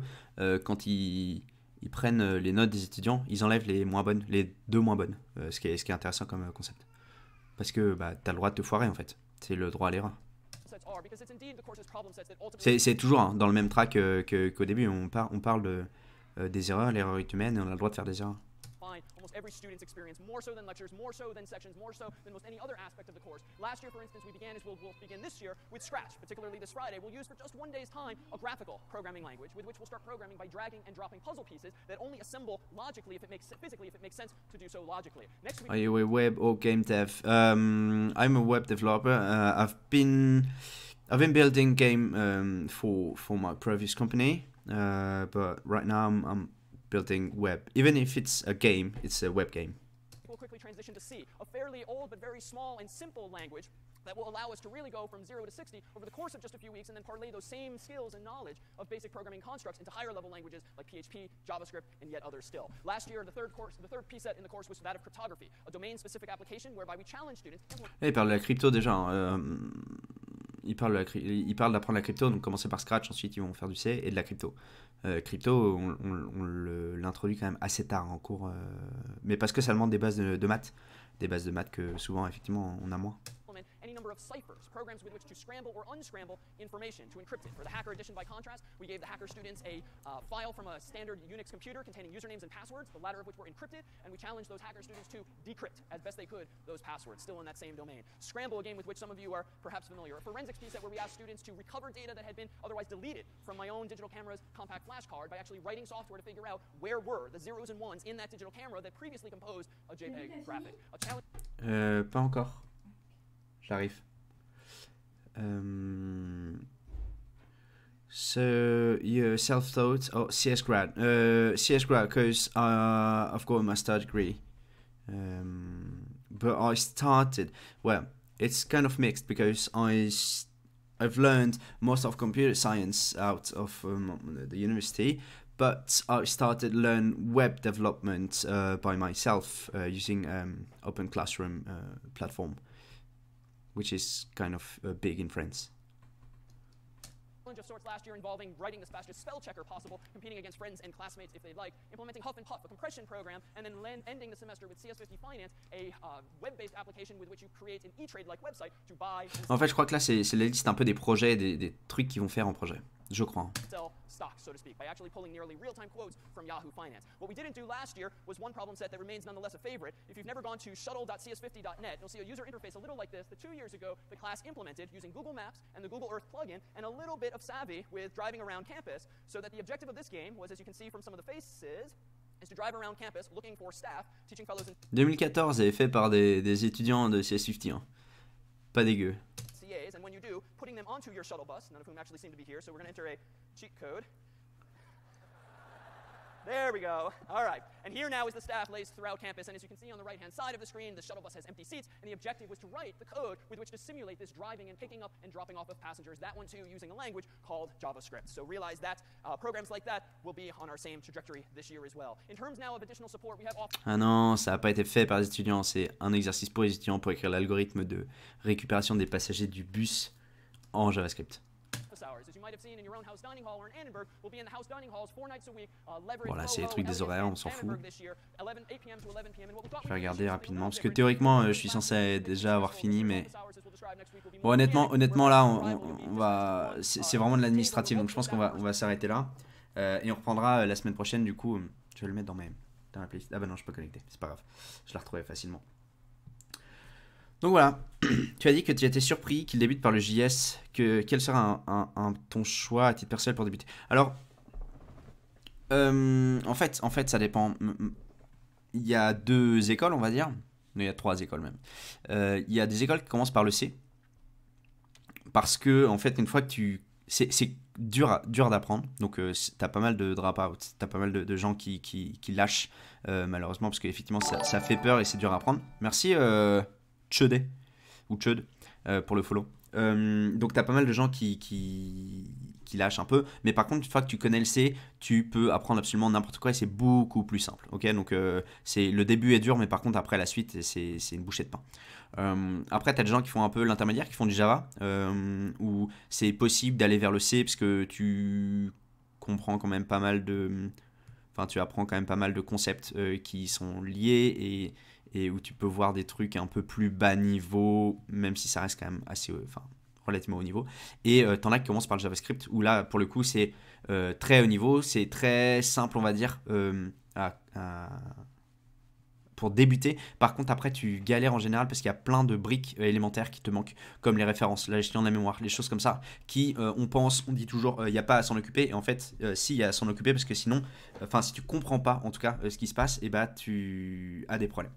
quand ils prennent les notes des étudiants, ils enlèvent les moins bonnes, les 2 moins bonnes, ce qui est intéressant comme concept. Parce que bah, t'as le droit de te foirer en fait, c'est le droit à l'erreur. C'est toujours hein, dans le même track qu'au début, on parle des erreurs, l'erreur est humaine et on a le droit de faire des erreurs. Almost every student's experience, more so than lectures, more so than sections, more so than most any other aspect of the course. Last year, for instance, we began as we'll begin this year with Scratch. Particularly this Friday, we'll use for just 1 day's time a graphical programming language with which we'll start programming by dragging and dropping puzzle pieces that only assemble logically if it makes sense to do so logically. Next week, are you a web or game dev? I'm a web developer. I've been building game for my previous company, but right now I'm building web. Even if it's a game, it's a web game. We'll quickly transition to C, a fairly old but very small and simple language that will allow us to really go from 0 to 60 over the course of just a few weeks and then parlay those same skills and knowledge of basic programming constructs into higher level languages like PHP, JavaScript, and yet others still. Last year, the third piece set in the course was that of cryptography, a domain-specific application whereby we challenge students. Il parle de la crypto déjà. Il parle d'apprendre la crypto, donc commencer par Scratch, ensuite ils vont faire du C et de la crypto. Crypto, on l'introduit quand même assez tard en cours, mais parce que ça demande des bases de maths que souvent effectivement on a moins. Any number of ciphers, programs with which to scramble or unscramble information, to encrypt it. For the Hacker Edition, by contrast, we gave the hacker students a file from a standard Unix computer containing usernames and passwords, the latter of which were encrypted, and we challenged those hacker students to decrypt, as best they could, those passwords, still in that same domain. Scramble, a game with which some of you are perhaps familiar. A forensics piece set where we asked students to recover data that had been otherwise deleted from my own digital camera's compact flash card by actually writing software to figure out where were the zeros and ones in that digital camera that previously composed a JPEG graphic. A challenge... Pas encore. J'arrive. So you're self-taught or CS grad? CS grad because I've got a master degree. But I started, well, it's kind of mixed because I've learned most of computer science out of the university, but I started learn web development by myself using Open Classroom platform, which is kind of big in France. Challenge of sorts last year involving writing the fastest spell checker possible, competing against friends and classmates if they'd like, implementing Huff and Puff, a compression program, and then ending the semester with CS50 Finance, a web-based application with which you create an e-trade-like website to buy and En fait, je crois que là, c'est la liste un peu des projets, des trucs qu'ils vont faire en projet. Je crois. sell stocks, so to speak, by actually pulling nearly real-time quotes from Yahoo Finance. What we didn't do last year was one problem set that remains nonetheless a favorite. If you've never gone to shuttle.cs50.net, you'll see a user interface a little like this that 2 years ago the class implemented using Google Maps and the Google Earth plugin and a little bit of savvy with driving around campus, so that the objective of this game was, as you can see from some of the faces, is to drive around campus looking for staff, teaching fellows in 2014 est fait par des étudiants de CS50. Hein. Pas dégueu. CAs, and when you do, putting them onto your shuttle bus, none of whom actually seem to be here, so we're going to enter a cheat code. There we go. All right. And here now is the staff laced throughout campus. And as you can see on the right-hand side of the screen, the shuttle bus has empty seats. And the objective was to write the code with which to simulate this driving and picking up and dropping off of passengers. That one, too, using a language called JavaScript. So realize that programs like that will be on our same trajectory this year as well. In terms now of additional support, we have Ah non, ça n'a pas été fait par les étudiants. C'est un exercice pour les étudiants pour écrire l'algorithme de récupération des passagers du bus en JavaScript. Voilà, c'est les trucs des horaires, on s'en fout. Je vais regarder rapidement, parce que théoriquement, je suis censé déjà avoir fini, mais... Bon, honnêtement là, on va... C'est vraiment de l'administratif, donc je pense qu'on va s'arrêter là. Et on reprendra la semaine prochaine, du coup, je vais le mettre dans la playlist. Ah bah non, je suis pas connecté, c'est pas grave. Je la retrouvais facilement. Donc voilà, tu as dit que tu étais surpris qu'il débute par le JS, quel sera ton choix à titre personnel pour débuter? Alors, en fait, ça dépend. Il y a 2 écoles, on va dire. Non, il y a 3 écoles même. Il y a des écoles qui commencent par le C. Parce que, en fait, une fois que c'est dur d'apprendre. Donc, tu as pas mal de drop-out. Tu as pas mal de gens qui lâchent, malheureusement, parce qu'effectivement, ça fait peur et c'est dur à apprendre. Merci, Chudé ou Chud pour le follow. Donc tu as pas mal de gens qui lâchent un peu, mais par contre une fois que tu connais le C, tu peux apprendre absolument n'importe quoi et c'est beaucoup plus simple. Ok, donc le début est dur, mais par contre après la suite c'est une bouchée de pain. Après tu as des gens qui font un peu l'intermédiaire, qui font du Java, où c'est possible d'aller vers le C parce que tu comprends quand même pas mal de... Enfin tu apprends quand même pas mal de concepts qui sont liés et où tu peux voir des trucs un peu plus bas niveau, même si ça reste quand même assez, relativement haut niveau. Et t'en as qui commencent par le JavaScript, où là, pour le coup, c'est très haut niveau, c'est très simple, on va dire, pour débuter. Par contre, après, tu galères en général parce qu'il y a plein de briques élémentaires qui te manquent, comme les références, la gestion de la mémoire, les choses comme ça, qui, on dit toujours, il n'y a pas à s'en occuper. Et en fait, si, il y a à s'en occuper parce que sinon, si tu comprends pas, en tout cas, ce qui se passe, et bah, tu as des problèmes.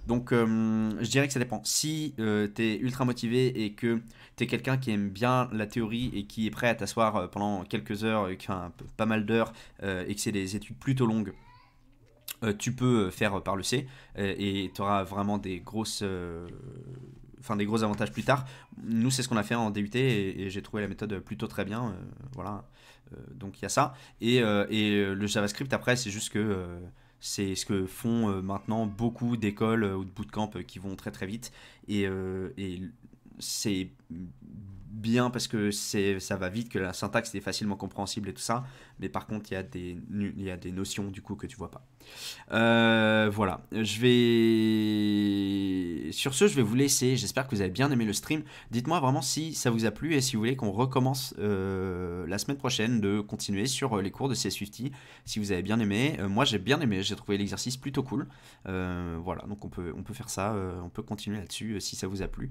Donc, je dirais que ça dépend. Si tu es ultra motivé et que tu es quelqu'un qui aime bien la théorie et qui est prêt à t'asseoir pendant quelques heures, pas mal d'heures, et que c'est des études plutôt longues, tu peux faire par le C et tu auras vraiment des gros avantages plus tard. Nous, c'est ce qu'on a fait en DUT et j'ai trouvé la méthode plutôt très bien. Voilà. Donc il y a ça. Et le JavaScript, après, c'est juste que c'est ce que font maintenant beaucoup d'écoles ou de bootcamp qui vont très très vite. Et c'est bien parce que ça va vite, que la syntaxe est facilement compréhensible et tout ça, mais par contre il y a des notions du coup que tu vois pas. Voilà, sur ce je vais vous laisser. J'espère que vous avez bien aimé le stream. Dites-moi vraiment si ça vous a plu et si vous voulez qu'on recommence la semaine prochaine de continuer sur les cours de CS50. Si vous avez bien aimé, moi j'ai bien aimé, j'ai trouvé l'exercice plutôt cool. Voilà, donc on peut faire ça, on peut continuer là-dessus si ça vous a plu.